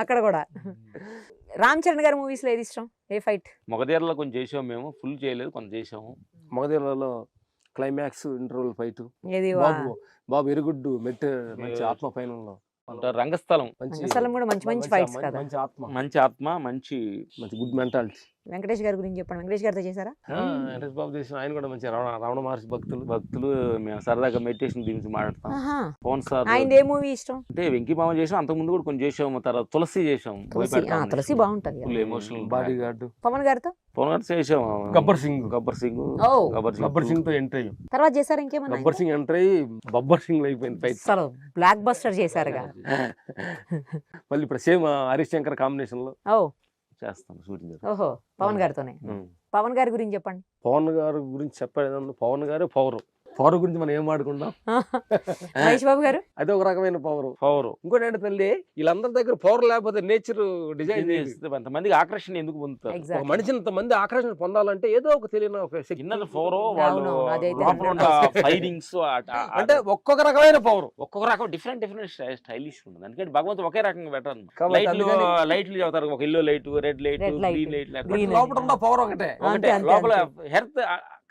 అక్కడ కూడా. రామ్ చరణ్ గారి మూవీస్ లో ఏది ఇష్టం? ఏ ఫైట్?
మొగదేరలో కొంచెం చేసాము, మేము ఫుల్ చేయలేదు, కొంచెం చేసాము.
మగధీరలో క్లైమాక్స్ ఇంటర్వల్ ఫైట్
ఏది?
బాబు ఎరుగుడ్డు మంచి ఆత్మ ఫైనల్లో
రంగస్థలం
రంగస్థలం కూడా మంచి మంచి ఫైట్స్ కదా.
మంచి ఆత్మ,
మంచి ఆత్మ, మంచి
గుడ్ మెంటాలిటీ.
వెంకటేష్ గారి గురించి చెప్పండి. వెంకటేష్ గారితో చేశారా?
వెంకటేష్ బాబు చేసిన ఆయన కూడా మంచి రమణ మహర్షి
భక్తులు. మేము సరదాగా మెడిటేషన్ గురించి మాట్లాడతాం.
ఆహా.
పవన్ సార్
ఆయన ఏ మూవీ ఇష్టం?
అంటే వెంకీ మామ చేసాం, అంతకు ముందు కూడా కొంచెం చేసాము. తర్వాత తులసి చేసాం.
తులసి బాగుంటది కదా.
Emotional
body guard.
పవన్ గారితో
పవన్ గారు చేసాము.
గబ్బర్ సింగ్
ఓ,
గబ్బర్ సింగ్ తో ఎంట్రీ అయ్యాం.
తర్వాత చేశారు ఇంకేమన్నా?
గబ్బర్ సింగ్ ఎంట్రీ అయ్యి బబ్బర్ సింగ్ అయిపోయింది ఫైట్.
అసలు బ్లాక్ బస్టర్ చేశారుగా.
మళ్ళీ ఇప్పుడు సేమ్ హరీష్ శంకర్ కాంబినేషన్ లో
ఓ,
చేస్తాం షూటింగ్.
ఓహో, పవన్ గారితోనే. పవన్ గారి గురించి చెప్పండి.
పవన్ గారి గురించి చెప్పేది పవన్ గారే పవర్. పవర్ గురించి మనం ఏం మాడుకుందాం.
మహేష్ బాబు గారు
అదే ఒక రకమైన పవర్.
పవర్
ఇంకోటి ఏంటి తల్లి, వీళ్ళందరి దగ్గర పవర్ లేకపోతే నేచర్ డిజైన్
అంతమందికి ఆకర్షణ ఎందుకు పొందుతారు?
ఒక మనిషిని ఇంతమంది ఆకర్షణ పొందాలంటే ఏదో ఒక తెలియని ఒక శక్తి.
చిన్నది పవర్, వాళ్ళు
అవును, అదైతే
లోపల ఉన్న ఫైరింగ్స్
అంటే ఒక్కొక్క రకమైన పవర్,
ఒక్కొక్క రకం డిఫరెంట్ స్టైలిష్ ఉంటుంది. అందుకని భగవంతుడు ఒకే రకంగా పెట్టారు.
కాబట్టి
లైట్లు
అందుకని-
లైట్లు చెబుతారు, ఒక yellow light, red light,
Red light,
green light,
green light.
లోపల ఉన్న పవర్ ఒకటే.
అంతే, అంతే,
లోపల
అంతే.
హెర్త్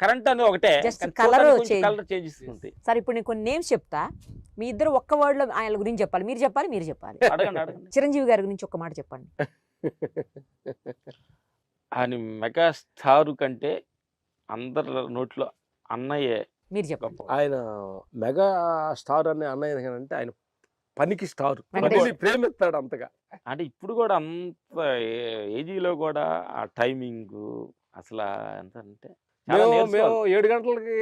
కరెంట్ అనేది ఒకటే,
Just colour change.
Colour changes ఉంటాయి.
సరే ఇప్పుడు నేను కొన్ని నేమ్స్ చెప్తా, మీ ఇద్దరు ఒక్క వర్డ్ లో ఆయన గురించి చెప్పాలి. మీరు చెప్పాలి, మీరు చెప్పాలి.
అడగండి అడగండి.
చిరంజీవి గారి గురించి ఒక్క మాట చెప్పండి.
ఆయన మెగాస్టార్ కంటే అందరి నోట్లో అన్నయ్యే
మీరు చెప్పండి.
గొప్ప.
ఆయన మెగా స్టార్ అనే అన్నయ్య అంటే ఆయన పనికి స్టార్,
వెంకటేష్.
ప్రేమిస్తాడు అంతగా.
అంటే ఇప్పుడు కూడా అంత ఏజీలో కూడా ఆ టైమింగ్ అసలు ఎంత అంటే చాలా
మేము
నేర్చుకోవాలి.
7 గంటలకి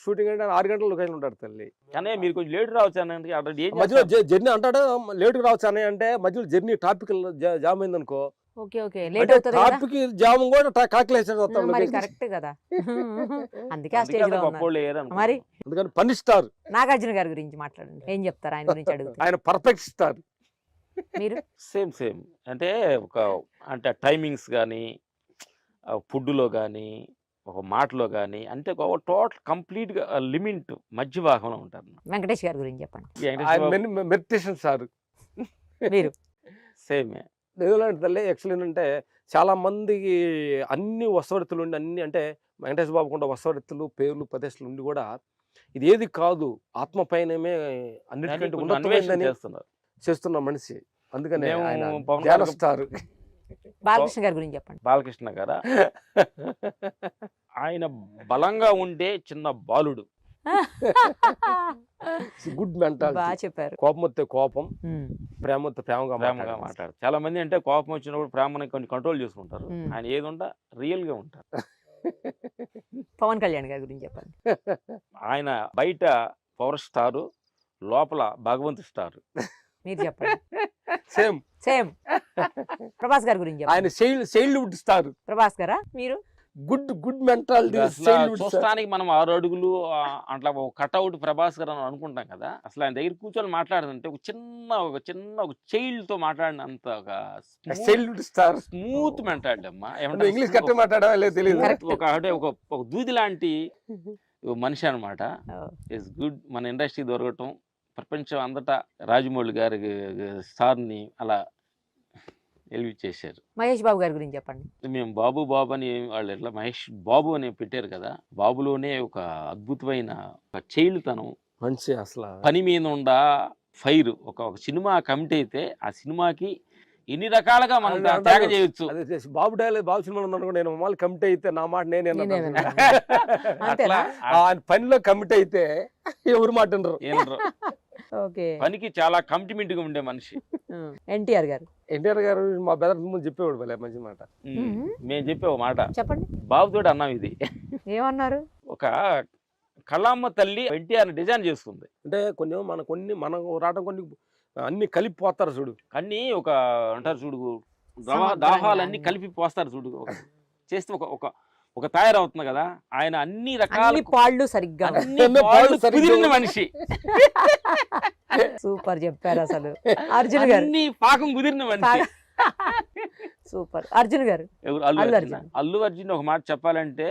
షూటింగ్ అంటే 6 గంటల లొకేషన్ ఉంటాడు తల్లి.
కానీ మీరు కొంచెం లేట్ రావచ్చు అని ఆల్రెడీ ఏం
మధ్యలో
చేస్తారు?
జర్నీ అంటాడు లేటుగా రావచ్చు అని, అంటే మధ్యలో జర్నీ ట్రాఫిక్ జామ్ అయింది అనుకో,
ఓకే ఓకే, లేట్ అవుతుంది కదా.
ట్రాఫిక్ జామ్ కూడా కాకిలేసాడు వస్తాడు
మరి
location.
కరెక్ట్ కదా. అందుకే ఆ
అందుకే
స్టేజ్
అంత
లో
గొప్పోళ్ళు
ఉన్నారు.
అయ్యారు అనుకుంటున్నాను.
మరి
అందుకని పని స్టార్,
నాగార్జున గారి గురించి మాట్లాడండి. ఏం చెప్తారు ఆయన గురించి అడుగుతారు
ఆయన పర్ఫెక్ట్ స్టార్.
మీరు?
సేమ్ అంటే ఒక అంటే టైమింగ్స్ కానీ, ఫుడ్లో కానీ, ఒక మాటలో కానీ, అంటే ఒక టోటల్ కంప్లీట్గా లిమిట్ మధ్య భాగంలో ఉంటారు.
వెంకటేష్ గారి గురించి చెప్పండి.
ఆయన మెడిటేషన్ స్టార్.
మీరు?
సేమే.
ఎందుకంటే తల్లి యాక్చువల్లీ ఏంటంటే చాలా మందికి అన్ని వసవరితులు ఉండి, అన్ని అంటే వెంకటేష్ బాబు కూడా వసవరితులు, పేర్లు, ప్రదేశాలు ఉండి కూడా ఇది ఏది కాదు, ఆత్మ పైనమే అన్నిటికంటే ఉన్నతమైందని
చేస్తున్నారు.
చేస్తున్న మనిషి. అందుకనే
మేము
ఆయన
పవన్
ధ్యాన
కళ్యాణ్
స్టార్.
బాలకృష్ణ గారి గురించి చెప్పండి.
బాలకృష్ణ గారా, ఆయన బలంగా ఉండే చిన్న బాలుడు.
Good mentality.
బాగా చెప్పారు.
కోపం వస్తే కోపం,
ఉమ్.
ప్రేమ వస్తే ప్రేమగా
ప్రేమగా మాట్లాడు. చాలా మంది అంటే కోపం వచ్చినప్పుడు ప్రేమని కొన్ని కంట్రోల్ చేసుకుంటారు.
మ్మ్.
ఆయన ఏది ఉండా రియల్ గా ఉంటారు.
పవన్ కళ్యాణ్ గారి గురించి చెప్పండి.
ఆయన బయట పవర్ స్టారు, లోపల భగవంతు స్టార్.
మీరు చెప్పండి.
సేమ్.
సేమ్. ప్రభాస్ గారి గురించి
ఆయన
చెప్పండి.
Childhood star.
ప్రభాస్ గారా? మీరు?
Good mentality.
అసలు చూస్తానికి మనం 6 అడుగులు అట్లా ఒక కట్అవుట్ ప్రభాస్ గారు అని అనుకుంటాం కదా. అసలు ఆయన దగ్గర కూర్చొని మాట్లాడుతుంటే ఒక చిన్న చైల్డ్ తో మాట్లాడినంత ఒక
చైల్డ్హుడ్ స్టార్.
స్మూత్ మెంటాలిటీ అమ్మా.
ఇంగ్లీష్ కరెక్ట్ మాట్లాడవా లేదు తెలియదు.
Correct.
ఒక దూది లాంటి మనిషి అనమాట.
Oh.
It's good. మన ఇండస్ట్రీ దొరకటం, ప్రపంచం అంతటా రాజమౌళి గారి స్టార్ని అలా ఎలివేట్ చేశారు.
మహేష్ బాబు గారి గురించి చెప్పండి.
మేము బాబు అని వాళ్ళు ఎట్లా మహేష్ బాబు అని పెట్టారు కదా. బాబులోనే ఒక అద్భుతమైన ఒక చైల్డ్ తనం,
మంచి అసలు
పని మీద ఉండ ఫైర్. ఒక సినిమా కమిట్ అయితే ఆ సినిమాకి ఎన్ని రకాలుగా మనం
అదే
త్యాగ చేయొచ్చు.
అదే బాబు డైలాగ్, బాబు సినిమా ఉన్నాను నేను మమ్మల్ని కమిట్ అయితే నా మాట నేనే
నేనే
అన్నాను.
అంతేనా?
ఆయన పనిలో కమిట్ అయితే ఎవరు మాట వినరు.
ఏంట్రో
ఓకే.
పనికి చాలా కమిట్మెంట్ గా ఉండే మనిషి.
ఎన్టీఆర్ గారు?
ఎన్టీఆర్ గారు మా బెదర్ ముందు చెప్పేవాడు భలే మంచి మాట.
మేము చెప్పే ఒక మాట
చెప్పండి.
బాబుతోటి అన్నాం ఇది.
ఏమన్నారు?
ఒక కళామ్మ తల్లి ఎన్టీఆర్ డిజైన్ చేస్తుంది.
అంటే మనం రావడం కొన్ని అన్ని కలిపి పోతారు చూడు.
అన్ని ఒక అంటారు చూడు,
సమగ్రంగా
దాహాలన్నీ
అన్ని.
కలిపి పోస్తారు చూడు. చేస్తే ఒక తయారవుతుంది కదా. ఆయన అన్ని రకాల
అన్ని పాళ్ళు సరిగ్గా ఉన్నాయి.
అన్ని పాళ్ళు
సరిగ్గా
కుదిరిన మనిషి.
సూపర్ చెప్పారు అసలు. అర్జున్ గారు?
అన్ని పాకం కుదిరిన మనిషి.
సూపర్. అర్జున్ గారు?
ఎవరు?
అల్లు
అల్లు
అర్జున్.
అర్జున్. అల్లు అర్జున్ ఒక మాట చెప్పాలంటే,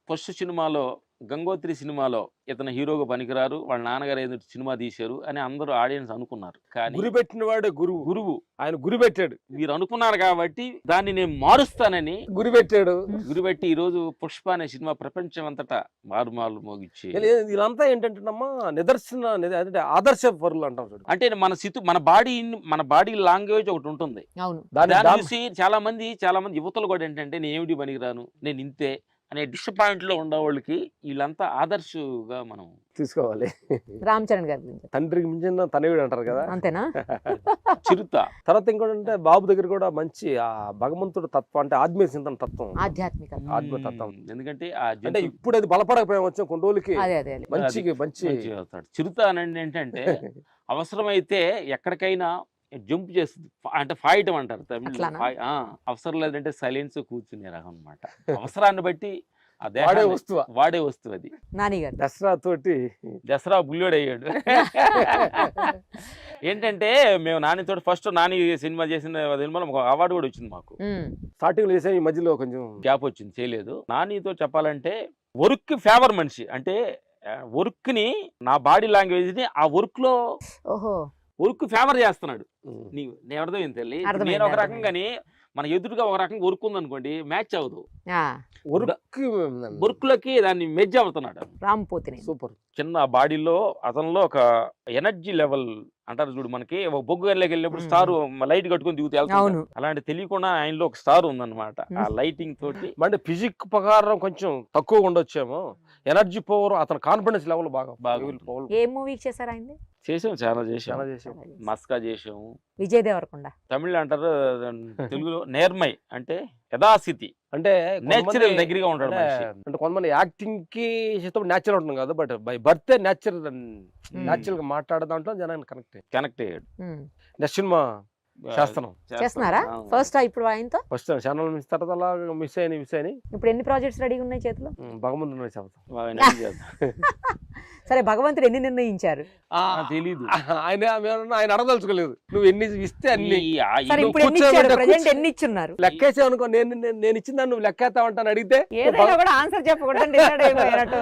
ఫస్ట్ సినిమాలో గంగోత్రి సినిమాలో ఇతను హీరోగా పనికిరారు, వాళ్ళ నాన్నగారు ఏదో సినిమా తీశారు అని అందరూ ఆడియన్స్ అనుకున్నారు. కానీ
గురి పెట్టిన వాడే గురువు. ఆయన గురి పెట్టాడు.
మీరు అనుకున్నారు కాబట్టి దాన్ని నేను మారుస్తానని
గురి పెట్టాడు.
గురిపెట్టి ఈ రోజు పుష్ప అనే సినిమా ప్రపంచం అంతటా మారుమాలు మోగిచ్చి,
వీళ్ళంతా ఏంటంటేనమ్మా అంటే ఆదర్శ పరులు అంటాం చూడు.
అంటే మన బాడీ లాంగ్వేజ్ ఒకటి ఉంటుంది.
అవును.
దాన్ని చూసి చాలా మంది యువతలు కూడా ఏంటంటే నేను ఏమిటి పనికిరాను, నేను ఇంతే అనే డిసప్పాయింట్ లో ఉండే వాళ్ళకి వీళ్ళంతా ఆదర్శగా మనం
తీసుకోవాలి.
రామ్ చరణ్ గారి గురించి?
తండ్రికి మించిన తనయుడు అంటారు కదా.
అంతేనా?
చిరుత.
తర్వాత ఇంకోటంటే బాబు దగ్గర కూడా మంచి ఆ భగవంతుడు తత్వం, అంటే ఆత్మీయ చింతన తత్వం,
ఆధ్యాత్మిక
తత్వం.
ఎందుకంటే
అంటే ఇప్పుడు అది బలపడకపోయాం, వచ్చాం కొన్ని రోజులకి
అదే అదే
మంచి
అవుతాడు. చిరుత అనేది ఏంటంటే అవసరమైతే ఎక్కడికైనా జంప్ చేస్తుంది. అంటే ఫైట్ అంటారు తమిళ.
అట్లానా?
అవసరం లేదంటే సైలెన్స్ కూర్చునే రకం అనమాట. అవసరాన్ని బట్టి ఆ
వాడే
దేహాన్ని
వస్తువా
వాడే వస్తువు అది.
నాని గారు
దసరా తోటి
దసరా బుల్లోడు అయ్యాడు. ఏంటంటే మేము నానితో ఫస్ట్ నాని సినిమా చేసిన సినిమాలో ఒక అవార్డు కూడా వచ్చింది మాకు.
స్టార్టింగ్ లో చేసాం, ఈ మధ్యలో కొంచెం
గ్యాప్ వచ్చింది, చేయలేదు. నానితో చెప్పాలంటే వర్క్ ఫేవర్ మనిషి. అంటే వర్క్ ని, నా బాడీ లాంగ్వేజ్ ని ఆ వర్క్ లో
ఓహో
వర్క్ ఫేవర్ చేస్తున్నాడు. నేను అర్థమైంది తల్లి.
అర్థమైంది,
నేను ఒక
అర్థమైంది.
రకంగాని మన ఎదురుగా ఒక రకంగా వర్క్ ఉందనుకోండి, మ్యాచ్ అవ్వదు.
వర్క్
వర్క్ లోకి దాన్ని మెజ్ అవుతున్నాడు.
రాంపోతిని
సూపర్.
చిన్న బాడీలో అతనిలో ఒక ఎనర్జీ లెవెల్ అంటారు చూడు, మనకి ఒక బొగ్గు గల్లోకి వెళ్ళినప్పుడు స్టార్ లైట్ కట్టుకొని దిగుతూ వెళ్తాం.
అవును.
అలాంటి తెలియకుండా ఆయనలో ఒక స్టార్ ఉందన్నమాట. ఆ లైటింగ్ తోటి
అంటే ఫిజిక్ ప్రకారం కొంచెం తక్కువగా ఉండొచ్చేమో, ఎనర్జీ పవర్, అతని కాన్ఫిడెన్స్ లెవెల్ బాగా
బాగా
ఏ మూవీకి చేశారు ఆయనది?
చేసాం, చాలా చేసాం.
చాలా చేసాం.
మస్కా చేసాము.
విజయ్ దేవరకొండ.
తమిళ అంటారు, తెలుగులో నేర్మై అంటే యథాస్థితి,
అంటే
నేచురల్ దగ్గరగా ఉంటాడు మనిషి.
అంటే కొంతమంది యాక్టింగ్ కి ఇష్టం న్యాచురల్ ఉంటుంది కదా, బట్ బై బర్త్ న్యాచురల్ గా మాట్లాడే దాంట్లో జనాన్ని
కనెక్ట్ అయ్యాడు.
నెక్స్ట్ సినిమా చేస్తున్నాం.
చేస్తున్నారా ఫస్ట్ ఇప్పుడు ఆయనతో?
ఫస్ట్ ఛానల్ మిస్ తర్వాత అలా మిస్ అయినాయి.
ఇప్పుడు ఎన్ని ప్రాజెక్ట్స్ రెడీగా ఉన్నాయి చేతిలో?
భగవంతుడు చెబుతాం.
సరే, భగవంతుడు ఎన్ని నిర్ణయించారు?
తెలీదు.
ఆయన అడగదలుచుకోలేదు. నువ్వు ఎన్ని ఇస్తే అన్ని.
సరే, ఇప్పుడు ఎన్ని ఇచ్చారు? ప్రెజెంట్ ఎన్ని ఇచ్చున్నారు?
లెక్కేసావు అనుకో, నేను ఇచ్చిన నువ్వు లెక్కేస్తావంటాను అడిగితే
ఏదైనా కూడా ఆన్సర్ చెప్పకూడదు.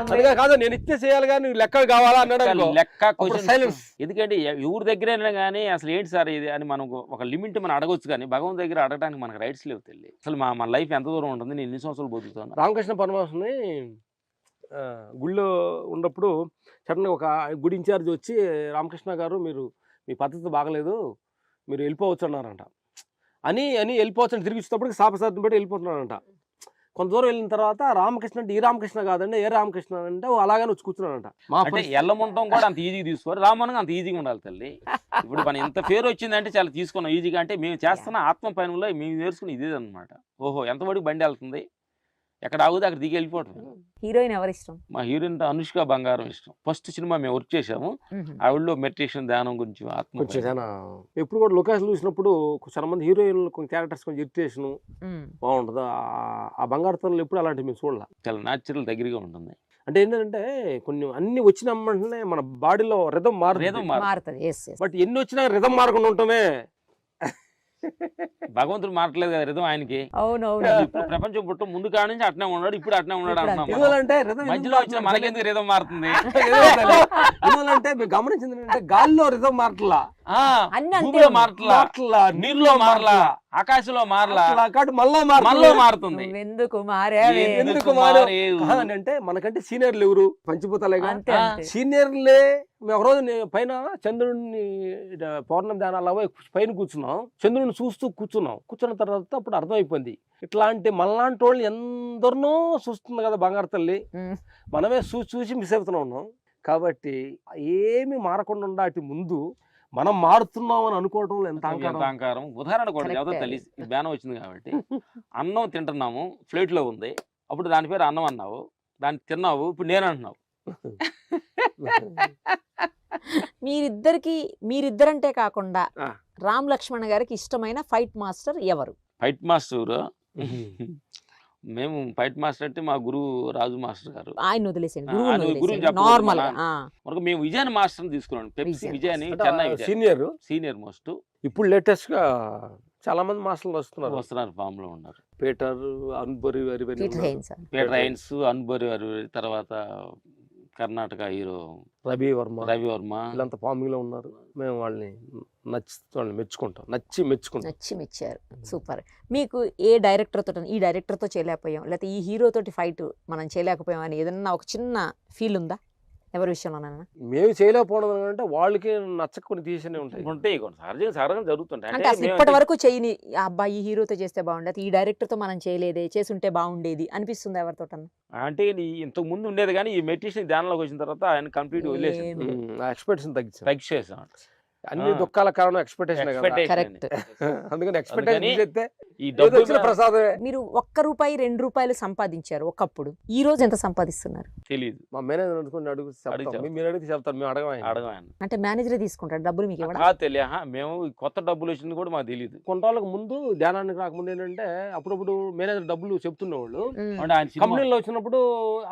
అందుకే కాదు, నేను ఇస్తే చేయాలి కానీ నువ్వు లెక్క కావాలా అన్నాడు.
లెక్క
సైలెన్స్.
ఎందుకంటే ఎవరి దగ్గరైనా కానీ అసలు ఏంటి సార్ ఇది అని మనం ఒక లిమిట్ మనం అడగొచ్చు, కానీ భగవంతు దగ్గర అడగడానికి మనకు రైట్స్ లేవు తెల్లి. అసలు మన లైఫ్ ఎంత దూరం ఉంటుంది, నేను ఎన్ని సంవత్సరాలు బతుకుతాను.
రామకృష్ణ పరమహంసని గుళ్ళో ఉన్నప్పుడు సడన్గా ఒక గుడి ఇన్ఛార్జ్ వచ్చి, రామకృష్ణ గారు మీరు మీ పద్ధతి బాగలేదు, మీరు వెళ్ళిపోవచ్చు అన్నారంట. అని వెళ్ళిపోవచ్చు అని తిరిగి వచ్చేటప్పటికి సాపసార్థం బట్టి వెళ్ళిపోతున్నాడంట. కొంత దూరం వెళ్ళిన తర్వాత రామకృష్ణ అంటే ఈ రామకృష్ణ కాదండి, ఏ రామకృష్ణ అంటే అలాగే వచ్చి కూర్చున్నాడంట.
అంటే ఎల్లముంటాం కూడా అంత ఈజీగా తీసుకోరు, రామనగా అంత ఈజీగా ఉండాలి తల్లి. ఇప్పుడు మన ఎంత పేరు వచ్చిందంటే చాలా తీసుకున్నాం ఈజీగా. అంటే మేము చేస్తున్న ఆత్మ పనుల్లో మేము నేర్చుకుని ఇదే అనమాట. ఓహో, ఎంత పడికి బండి వెళ్తుంది, ఎక్కడ ఆగుతుంది అక్కడ దిగి వెళ్ళిపోవటం.
హీరోయిన్ ఎవరు ఇష్టం?
మా హీరోయిన్ అనుష్క బంగారం ఇష్టం. ఫస్ట్ సినిమా మేము వర్క్ చేసాము, ఆవిడలో మెడిటేషన్, ధ్యానం గురించి ఆత్మ.
ఎప్పుడు కూడా లొకేషన్ చూసినప్పుడు చాలా మంది హీరోయిన్లు కొన్ని క్యారెక్టర్స్ కొంచెం ఇరిటేషన్ బాగుంటుంది. ఆ బంగారు తల్లి ఎప్పుడు అలాంటివి మేము చూడాలి.
చాలా న్యాచురల్ దగ్గరగా ఉంటుంది.
అంటే ఏంటంటే కొన్ని అన్ని వచ్చినమ్మంటేనే మన బాడీలో రిథం మారుతుంది. బట్ ఎన్ని వచ్చినా రిథం మారకుండా ఉంటామే.
భగవంతుడు మారట్లేదు కదా రిథం ఆయనకి.
అవునవును.
ఇప్పుడు ప్రపంచం పుట్ట ముందు కాడ నుంచి అట్నే ఉన్నాడు, ఇప్పుడు అట్నే ఉన్నాడు అంటున్నాం. మధ్యలో వచ్చిన మనకెందుకు రిథం మారుతుంది?
ఎందుకంటే మీరు గమనించింది ఏంటంటే గాల్లో రిథం మారట్లా,
భూమిలో మారట్లా, నీరులో మారలా, ఆకాశంలో మారలా, మళ్ళీ మారుతుంది.
ఎందుకు
అంటే మనకంటే సీనియర్లు ఎవరు? పంచభూతాలే. సీనియర్లే. మేము ఒక రోజు పైన చంద్రుడిని పౌర్ణమి దానాల పైన కూర్చున్నాం, చంద్రుడిని చూస్తూ కూర్చున్న తర్వాత అప్పుడు అర్థమైపోయింది, ఇట్లాంటి మనలాంటి వాళ్ళు ఎందరినో చూస్తుంది కదా బంగారు తల్లి, మనమే చూసి మిస్ అవుతూనే ఉన్నాం. కాబట్టి ఏమి మారకుండా ఉండాటి ముందు మనం మారుతున్నాం అని అనుకోవటం ఎంత
అహంకారం. ఉదాహరణ కూడా ఎవరో తల్లి బ్యానం వచ్చింది కాబట్టి, అన్నం తింటున్నాము, ప్లేట్ లో ఉంది, అప్పుడు దాని పేరు అన్నం అన్నావు, దాన్ని తిన్నావు, ఇప్పుడు నేను అంటున్నావు.
మీరిద్దరంటే కాకుండా రామ్ లక్ష్మణ్ గారికి ఇష్టమైన ఫైట్ మాస్టర్ ఎవరు?
ఫైట్ మాస్టర్ మేము ఫైట్ మాస్టర్ అంటే మా గురువు రాజు మాస్టర్ గారు.
ఆయన వదిలేసాను.
మేము విజయ్ మాస్టర్ తీసుకున్నాం. పెప్సీ విజయ్ అని, చెన్నై సీనియర్ మోస్ట్.
ఇప్పుడు లేటెస్ట్ గా చాలా మంది మాస్టర్లు వస్తున్నారు,
ఫామ్ లో ఉన్నారు.
పీటర్
హైన్స్, అన్బరి వారి, తర్వాత కర్ణాటక హీరో రవి వర్మ వీళ్ళంతా ఫామ్ లో ఉన్నారు. మేము వాళ్ళని మెచ్చుకుంటాం,
మెచ్చారు. సూపర్. మీకు ఏ డైరెక్టర్ తోటి ఈ డైరెక్టర్ తో చేయలేకపోయాం, లేకపోతే ఈ హీరో తోటి ఫైట్ మనం చేయలేకపోయాం అని ఏదన్నా ఒక చిన్న ఫీల్ ఉందా ఎవరి విషయంలోనన్నా?
మేము చేయలేకపోవడం అంటే వాళ్ళకి నచ్చక కొన్ని తీసేనే ఉంటాయి,
సహజంగా జరుగుతుంటాయి.
అంటే అసలు ఇప్పటి వరకు చేయని అబ్బాయి ఈ హీరోతో చేస్తే బాగుండేది, ఈ డైరెక్టర్ తో మనం చేయలేదే, చేసుంటే బాగుండేది అనిపిస్తుంది ఎవరితో?
అంటే ఇంతకు ముందు ఉండేది కానీ ఈ మెడిటేషన్ ధ్యానంలోకి వచ్చిన తర్వాత ఆయన కంప్లీట్ వదిలేసి
ఎక్స్పెక్టేషన్ తగ్గించేసాం. అన్ని దుఃఖాల కారణం ఎక్స్పెక్టేషన్ కదా.
Correct.
అందుకని ఎక్స్పెక్టేషన్ చేస్తే
ఈ
ఏదో
డబ్బు
వచ్చిన ప్రసాదమే.
మీరు ₹1 ₹2 సంపాదించారు ఒకప్పుడు, ఈ రోజు ఎంత సంపాదిస్తున్నారు?
తెలియదు.
మా మేనేజర్ అనుకుని అడుగు చెప్తాం. మీరు అడిగితే చెప్తారు, మేము అడగం.
అడగాను
అంటే మేనేజరే తీసుకుంటాడు డబ్బులు మీకు ఇవ్వడం?
తెలియ మేము కొత్త డబ్బులు వచ్చింది కూడా మాకు తెలియదు.
కొంత వాళ్ళకి ముందు ధ్యానానికి రాకముందు ఏంటంటే అప్పుడప్పుడు మేనేజర్ డబ్బులు చెప్తున్నవాళ్ళు,
అంటే ఆయన సినిమా
కంపెనీలో వచ్చినప్పుడు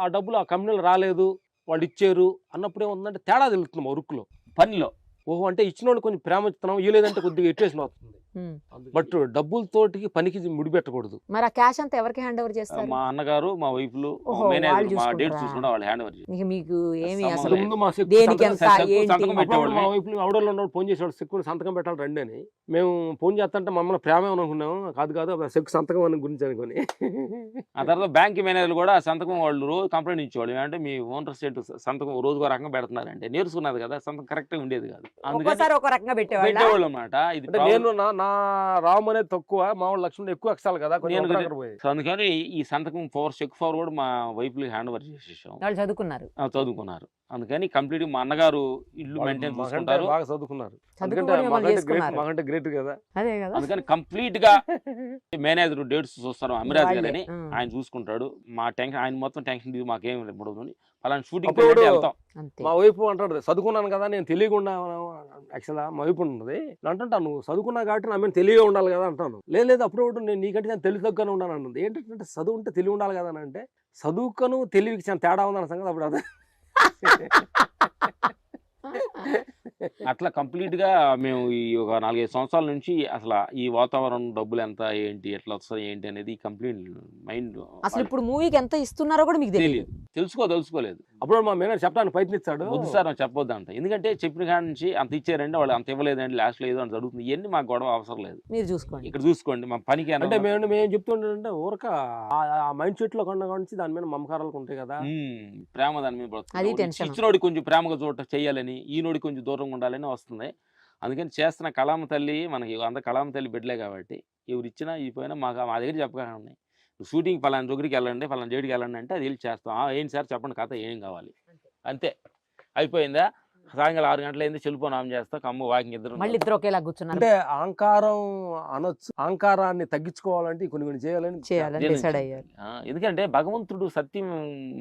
ఆ డబ్బులు ఆ కంపెనీలో రాలేదు వాళ్ళు ఇచ్చారు అన్నప్పుడు ఏముందంటే తేడా తెలుస్తుంది మా వర్క్ లో,
పనిలో.
ఓహో అంటే ఇచ్చిన వాళ్ళు కొంచెం ప్రేమ ఇస్తున్నాం, ఇవ్వలేదంటే కొద్దిగా ఇట్రేషన్ అవుతుంది. బట్ డబ్బులతోటికి పనికి ముడిపెట్టకూడదు.
మరి ఆ క్యాష్ అంతా ఎవరికి హ్యాండ్ ఓవర్ చేస్తారు?
మా అన్నగారు, మా వైఫ్లు,
ఓహో,
మేనేజర్,
వాళ్ళు
మా డేట్
చూసుకుంటారా?
చూసుకుంటే వాళ్ళు హ్యాండ్ ఓవర్ చేస్తారు.
మీకు ఏమి
సంబంధం
అసలు
లేదు.
ముందు మా సెక్కు
దేనికి
సంతకం-
ఎంత
సంతకం
ఏంటి?
పెట్టేవాళ్ళమే.
అప్పుడప్పుడు మా వైపులు ఆవిడలో ఉన్నప్పుడు ఫోన్ చేసేవాడు, సెక్కు సంతకం పెట్టాలి రండి అని. మేము ఫోన్ చేస్తుంటే మమ్మల్ని ప్రేమ అనుకున్నాము, కాదు కాదు ఆ సెక్కు సంతకం అని గురించి అనుకుని.
ఆ తర్వాత బ్యాంక్ మేనేజర్లు కూడా సంతకం వాళ్ళు రోజు కంప్లైంట్ ఇచ్చేవాళ్ళు, అంటే మీ ఓనర్ స్టేట్ సంతకం రోజుకో రకంగా పెడుతున్నారంటే. నేర్చుకున్నది కదా, సంతకం కరెక్ట్ గా ఉండేది కాదు. అందుకని
ఒక్కోసారి ఒక రకంగా పెట్టేవాళ్ళ?
పెట్టేవాళ్ళు అన్నమాట. ఇది
అంటే నేను నా రామ్ అనేది తక్కువ, మా వాళ్ళ లక్ష్మణ్ ఎక్కువ అక్షరాలు కదా, కొంచెం
నేను
ఒకటి అక్కడ పోయాయి.
సో అందుకని ఈ సంతకం చెక్ ఫవర్ కూడా మా వైపులకి హ్యాండ్ ఓవర్ చేసేసాం.
వాళ్ళు చదువుకున్నారు,
చదువుకున్నారు. అందుకని కంప్లీట్ మా అన్నగారు ఇల్లు మెయింటైన్
మాకంటే
చేసుకుంటారు.
బాగా చదువుకున్నారు.
చదువుకుని
ఎందుకంటే
మిమ్మల్ని
మాకంటే గ్రేట్,
చేసుకున్నారు.
మాకంటే గ్రేట్ కదా.
అదే కదా.
అందుకని కంప్లీట్ గా మేనేజర్ డేట్స్ చూస్తారు అమిరాజ్
వాళ్ళే.
గారని, ఆయన చూసుకుంటాడు. మా టెన్షన్ ఆయన మొత్తం టెన్షన్ మాకేం పడుతుంది. అలాంటి షూటింగ్
అప్పుడు
వెళ్తాం.
అంతే.
మా వైపు అంటాడు చదువుకున్నాను కదా నేను తెలియకుండా, యాక్చువల్గా మా వైపు ఉన్నది అంటుంటా, నువ్వు చదువుకున్నా కాబట్టి నా మీద తెలివిగా ఉండాలి కదా అంటాను. లేదు అప్పుడు నేను నీకంటే నేను తెలివి తక్కువనే ఉన్నాను అన్నది. ఏంటంటే చదువు ఉంటే తెలివి ఉండాలి కదా అని అంటే, చదువుకను తెలివికి చాలా తేడా ఉందన్న సంగతి అప్పుడు అదే.
అట్లా కంప్లీట్ గా మేము ఈ ఒక 4-5 సంవత్సరాల నుంచి అసలు ఈ వాతావరణం డబ్బులు ఎంత ఏంటి ఎట్లా వస్తుంది ఏంటి అనేది కంప్లీట్ మైండ్
అసలు ఇప్పుడు మూవీకి ఎంత ఇస్తున్నారో కూడా మీకు తెలియదు.
తెలియదు, తెలుసుకోలేదు.
అప్పుడు మా మేనేజర్ చెప్పడానికి ప్రయత్నిస్తాడు,
వద్దు సార్ అని చెప్పొద్దు అంట. ఎందుకంటే చెప్పిన కాడి నుంచి అంత ఇచ్చారంటే వాళ్ళు అంత ఇవ్వలేదండి, లాస్ట్ లో ఏదో అని జరుగుతుంది. ఇవన్నీ మాకు గొడవ అవసరం లేదు,
మీరు చూసుకోండి.
ఇక్కడ చూసుకోండి మా పనికి.
అంటే మేము చెప్తుంటే ఊరక ఆ మైండ్ సెట్ లో కొన్న నుంచి దాని మీద మమకారాలు ఉంటాయి కదా,
ప్రేమ దాని మీద
అది
పడుతుంది.
tension.
ఇచ్చినోడి కొంచెం ప్రేమగా చూడ చేయాలని, ఈనోడి కొంచెం దూరంగా ఉండాలని వస్తుంది. అందుకని చేస్తున్న కళామ తల్లి మనకి అంత కళామ తల్లి బిడ్డలే కాబట్టి ఎవరు ఇచ్చినా ఇపోయినా మాకు మా దగ్గర చెప్పకండి, షూటింగ్ పలానా దగ్గరికి వెళ్ళండి, పలానా జేడికి వెళ్ళండి అంటే అది వెళ్ళి చేస్తాం. ఏంటి సార్ చెప్పండి కథ ఏం కావాలి అంతే, అయిపోయిందా. సాయంకాలం 6 గంటల అయింది, చెల్లిపోను ఆమె చేస్తా, కమ్ము వాకింగ్ ఇద్దరు.
మళ్ళీ ఇద్దరు ఒకేలా కూర్చున్నారు.
అంటే అహంకారం అనొచ్చు, అహంకారాన్ని తగ్గించుకోవాలంటే కొన్ని చేయాలని
డిసైడ్ అయ్యారు.
ఎందుకంటే భగవంతుడు సత్యం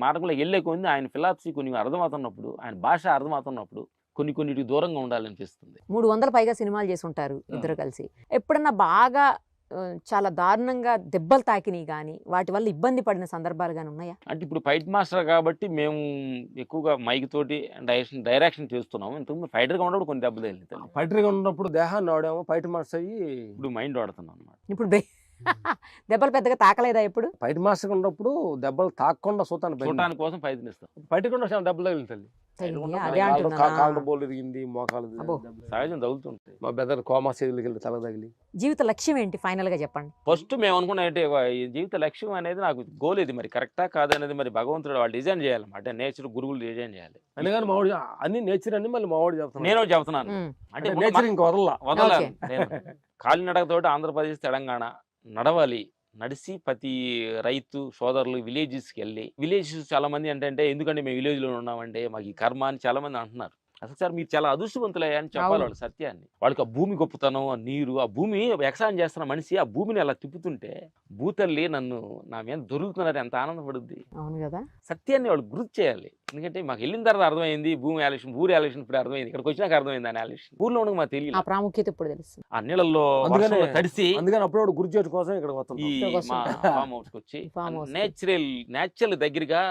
మార్గంలో వెళ్ళే కొన్ని ఆయన ఫిలాసఫీ కొన్ని అర్థమవుతున్నప్పుడు, ఆయన భాష అర్థమవుతున్నప్పుడు కొన్నిటికి దూరంగా ఉండాలనిపిస్తుంది.
300 పైగా సినిమాలు చేసి ఉంటారు ఇద్దరు కలిసి. ఎప్పుడన్నా బాగా చాలా దారుణంగా దెబ్బలు తాకినాయి కానీ వాటి వల్ల ఇబ్బంది పడిన సందర్భాలు కానీ ఉన్నాయా?
అంటే ఇప్పుడు ఫైట్ మాస్టర్ కాబట్టి మేము ఎక్కువగా మైక్ తోటి డైరెక్షన్ చేస్తున్నాము. ఇంతకుముందు ఫైటర్గా ఉన్నప్పుడు కొన్ని దెబ్బలు వెళ్ళి,
ఫైటర్గా ఉన్నప్పుడు దేహాన్ని ఆడాము, ఫైట్ మాస్టర్ అయ్యి
ఇప్పుడు మైండ్ వాడుతున్నాం అనమాట.
ఇప్పుడు దెబ్బలు పెద్దగా తాకలేదా? ఎప్పుడు
ఫైట్ మాస్టర్ ఉన్నప్పుడు దెబ్బలు తాకకుండా
చూడటానికి కోసం ప్రయత్నిస్తాం.
ఫైటర్ కూడా చాలా దెబ్బలు తగిలి
అదే అంటున్నా.
కాళ్ళ బోల్ ఇరిగింది, మోకాలు
సహజం తగులుతుంటాయి.
మా బెదర్ కోమా చేతులకి వెళ్ళి తల తగిలి.
జీవిత లక్ష్యం ఏంటి ఫైనల్ గా చెప్పండి.
ఫస్ట్ మేము అనుకున్న ఈ జీవిత లక్ష్యం అనేది నాకు గోల్ ఇది, మరి కరెక్టా కాదనేది మరి భగవంతుడు వాళ్ళు డిజైన్ చేయాలన్నమాట. నేచర్ గురువులు డిజైన్ చేయాలి.
అందుకని మావాడు అన్ని నేచర్ అని మళ్ళీ మావాడు చెప్తాను,
నేను చెప్తున్నాను. అంటే
నేచర్ ఇంకా
వదలాలి. నేను కాలినడకతోటి ఆంధ్రప్రదేశ్ తెలంగాణ నడవాలి. నడిచి ప్రతి రైతు సోదరులు విలేజెస్కి వెళ్ళి, విలేజెస్ చాలా మంది అంటే ఎందుకంటే మేము విలేజ్లో ఉన్నామంటే మాకు ఈ కర్మ అని చాలా మంది అంటున్నారు. అసలు సార్ మీరు చాలా అదృష్టవంతులయ్యా అని చెప్పాలి వాళ్ళు సత్యాన్ని. వాళ్ళకి ఆ భూమి గొప్పతనం, ఆ నీరు, ఆ భూమి వ్యవసాయం చేస్తున్న మనిషి ఆ భూమిని అలా తిప్పుతుంటే భూతల్లి నన్ను నా మీద దొరుకుతున్నారు ఎంత ఆనందపడుద్ది.
అవును కదా,
సత్యాన్ని వాళ్ళు గుర్తు చేయాలి. ఎందుకంటే మాకు వెళ్ళిన తర్వాత అర్థమైంది భూమి ఆలస్యం, ఊరి ఆలస్యం ఇప్పుడు అర్థమైంది, ఇక్కడికి వచ్చినాక అర్థమైంది అని ఆలస్యం. ఊర్లో ఉండగా మాకు తెలియదు
ఆ ప్రాముఖ్యత ఇప్పుడు తెలుస్తుంది.
ఆ నీళ్ళల్లో తడిసి.
అందుకని అప్పుడు గురి చేయడం కోసం ఇక్కడ
ఈ మా ఫామ్ హౌస్ కి వచ్చి నేచురల్ దగ్గరగా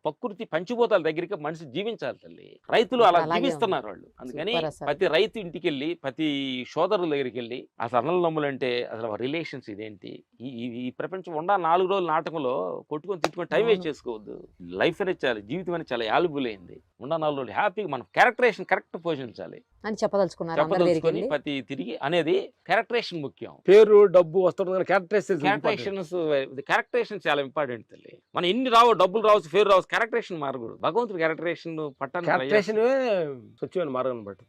ప్రకృతి పంచిపోతాల దగ్గరగా మనిషి జీవించాలి తల్లి. రైతులు అలా జీవిస్తున్నారు వాళ్ళు. అందుకని ప్రతి రైతు ఇంటికి వెళ్ళి, ప్రతి సోదరుల దగ్గరికి వెళ్ళి అసలు అన్నలమ్ములు అంటే అసలు రిలేషన్స్ ఇదేంటి, ఈ ప్రపంచం ఉండా 4 రోజుల నాటకంలో కొట్టుకొని తిట్టుకొని టైం వేస్ట్ చేసుకోవద్దు. లైఫ్ అనేది చాలా, జీవితం అనేది చాలా వాల్యుబుల్ అయింది. ఉండా 4 రోజులు హ్యాపీగా మనం క్యారెక్టరేషన్ కరెక్ట్ పోషించాలి
అని చెప్పదలుచుకున్నారు.
ప్రతి తిరిగి అనేది క్యారెక్టరేషన్ ముఖ్యం.
పేరు డబ్బు వస్తుంది,
క్యారెక్టరేషన్ చాలా ఇంపార్టెంట్ తల్లి. మనం ఎన్ని రావు, డబ్బులు రావచ్చు, పేరు రావచ్చు, క్యారెక్టరేషన్ మారకూడదు. భగవంతుడు క్యారెక్టరేషన్
క్యారెక్టరేషన్ స్వచ్ఛమైన మార్గం బట్టి.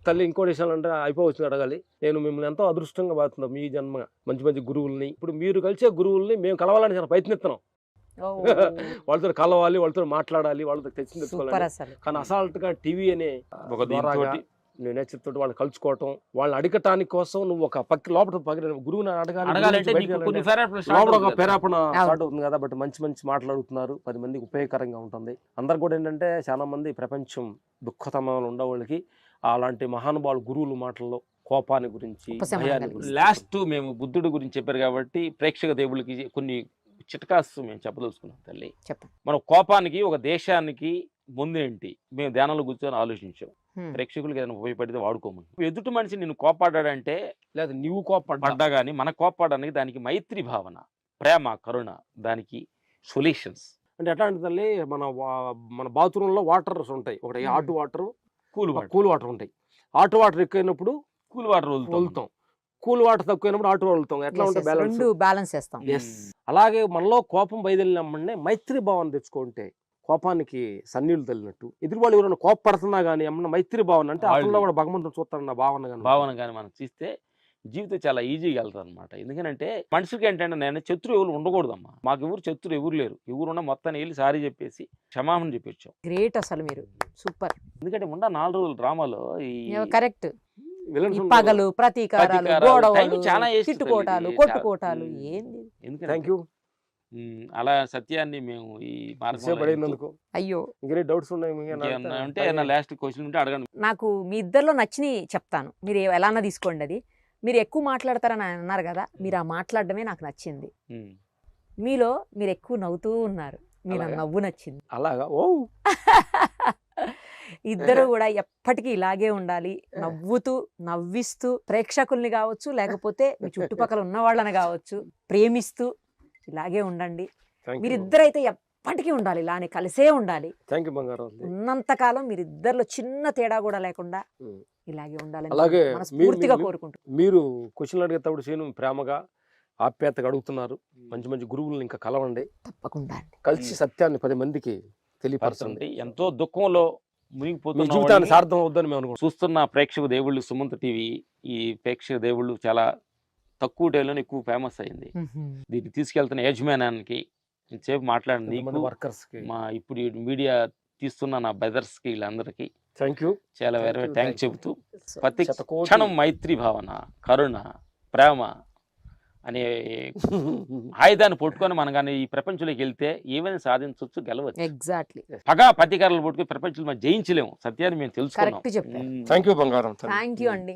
తల్లి ఇంకో విషయాలు అంటే అయిపోవచ్చు అడగాలి. నేను మిమ్మల్ని ఎంతో అదృష్టంగా భావిస్తున్నాను. మీ జన్మ మంచి మంచి గురువుల్ని, ఇప్పుడు మీరు కలిసే గురువుల్ని మేము కలవాలని చాలా ప్రయత్నిస్తున్నాం. వాళ్ళతో కలవాలి, వాళ్ళతో మాట్లాడాలి, వాళ్ళతో తెచ్చింది తెచ్చుకోవాలి. కానీ అసాల్ట్ గా టీవీ అనే నువ్వు నేచర్ తోటి వాళ్ళని కలుసుకోవటం, వాళ్ళని అడగటానికి కోసం నువ్వు ఒక లోపల గురువుని
అడగాలంటే నీకు కొన్ని
లోపల ఒక పేరాపణ స్టార్ట్ అవుతుంది కదా. బట్ మంచి మంచి మాట్లాడుతున్నారు, 10 మందికి ఉపయోగకరంగా ఉంటుంది. అందరు కూడా ఏంటంటే చాలా మంది ప్రపంచం దుఃఖతమంలో ఉండేవాళ్ళకి అలాంటి మహానుభావులు గురువుల మాటల్లో కోపాన్ని గురించి, భయాన్ని గురించి.
లాస్ట్ మేము బుద్ధుడి గురించి చెప్పారు కాబట్టి ప్రేక్షక దేవుళ్ళకి కొన్ని చిట్కాస్ మేము చెప్పదలుచుకున్నాం తల్లి.
చెప్పండి.
మన కోపానికి ఒక దేశానికి ముందేంటి మేము ధ్యానంలో కూర్చొని ఆలోచించాం. ప్రేక్షకులకి ఏదైనా ఉపయోగపడితే వాడుకోమని. ఎదుటి మనిషి నిన్ను కోపాడాడంటే
లేదా నువ్వు కోపడ్డా
కానీ మన కోపాడడానికి దానికి మైత్రి భావన, ప్రేమ, కరుణ, దానికి సొల్యూషన్స్.
అంటే ఎట్లా అంటే తల్లి, మన బాత్రూంలో వాటర్స్ ఉంటాయి. ఒకటి హాట్ వాటర్, కూల్ వాటర్ ఉంటాయి. హాట్ వాటర్ ఎక్కువైనప్పుడు
కూల్ వాటర్
వదులుతాం, కూల్ వాటర్ తక్కువైనప్పుడు హాట్ వాటర్ వదులుతాం. ఎట్లా ఉంటుంది
బ్యాలెన్స్ చేస్తాం.
అలాగే మనలో కోపం బయలుదేరినమ్మనే మైత్రి భావన తెచ్చుకుంటే కోపానికి సన్నీళ్ళు తల్లినట్టు, ఎదురు వాళ్ళు ఎవరైనా కోపడుతున్నా కానీ ఏమన్నా మైత్రి భావన అంటే అతనిలో కూడా భగవంతుడు చూస్తారన్న భావన
కానీ మనం చూస్తే జీవితం చాలా ఈజీగా వెళ్తారు అనమాట. ఎందుకంటే మనిషికి ఏంటంటే నేను శత్రు ఎవరు ఉండకూడదమ్మా. మాకు ఎవరు శత్రు ఎవరు లేరు. ఎవరున్నా మొత్తాన్ని వెళ్ళి సారీ చెప్పేసి క్షమాపణ చెప్పొచ్చాం.
గ్రేట్ అసలు మీరు సూపర్.
ఎందుకంటే 4 రోజులు డ్రామాలో ఈ
కరెక్ట్ పగలు, ప్రతీకారాలు, గొడవలు,
చాలా
తిట్టుకోటాలు, కొట్టుకోటాలు, ఏంది.
ఎందుకంటే అలా సత్యాన్ని మేము ఈ
పడినందుకు
అయ్యో
ఇంకే డౌట్స్ ఉన్నాయి
అంటే నా లాస్ట్ క్వశ్చన్ ఉంటే అడగండి.
నాకు మీ ఇద్దరిలో నచ్చిని చెప్తాను, మీరు ఎలానా తీసుకోండి. అది మీరు ఎక్కువ మాట్లాడతారని అన్నారు కదా, మీరు ఆ మాట్లాడడమే నాకు నచ్చింది. మీలో మీరు ఎక్కువ నవ్వుతూ ఉన్నారు, మీరు నవ్వు నచ్చింది.
అలాగా ఓ
ఇద్దరు కూడా ఎప్పటికీ ఇలాగే ఉండాలి, నవ్వుతూ నవ్విస్తూ ప్రేక్షకుల్ని కావచ్చు, లేకపోతే మీ చుట్టుపక్కల ఉన్న వాళ్ళని కావచ్చు ప్రేమిస్తూ ఇలాగే ఉండండి. మీరిద్దరైతే ఎప్పటికీ ఉండాలి, ఇలానే కలిసే ఉండాలి. ఉన్నంతకాలం మీరిద్దరిలో చిన్న తేడా కూడా లేకుండా ఇలాగే ఉండాలని
అలాగే
మనస్ఫూర్తిగా కోరుకుంటున్నాను.
మీరు క్వశ్చన్లు అడిగేటప్పుడు సేను ప్రేమగా ఆప్యాయతగా అడుగుతున్నారు. మంచి మంచి గురువులను ఇంకా కలవండి,
తప్పకుండా
కలిసి సత్యాన్ని 10 మందికి తెలియపరచండి.
ఎంతో దుఃఖంలో
జీవితాన్ని సార్థం అవుద్దని మేము
చూస్తున్న ప్రేక్షక దేవుళ్ళు సుమంత్ టీవీ. ఈ ప్రేక్షక దేవుళ్ళు చాలా తక్కువ టైంలో ఎక్కువ ఫేమస్ అయింది. దీన్ని తీసుకెళ్తున్న యజమానానికి సేపు మాట్లాడింది
వర్కర్స్ కి,
మా ఇప్పుడు మీడియా తీస్తున్న నా బ్రదర్స్ కి, వీళ్ళందరికీ చాలా వేరే థ్యాంక్స్ చెబుతూ ప్రతి క్షణం మైత్రి భావన, కరుణ, ప్రేమ అనే ఆయుధాన్ని పట్టుకొని మనం కానీ ఈ ప్రపంచంలోకి వెళ్తే ఏమైనా సాధించవచ్చు, గెలవచ్చు.
ఎగ్జాక్ట్లీ.
పగా ప్రతీకారాలు పట్టుకొని ప్రపంచంలో మనం జయించలేము. సత్యాన్ని మేము తెలుసుకున్నాం.
కరెక్ట్ చెప్పారు.
థ్యాంక్ యూ బంగారం.
థ్యాంక్ యూ అండి.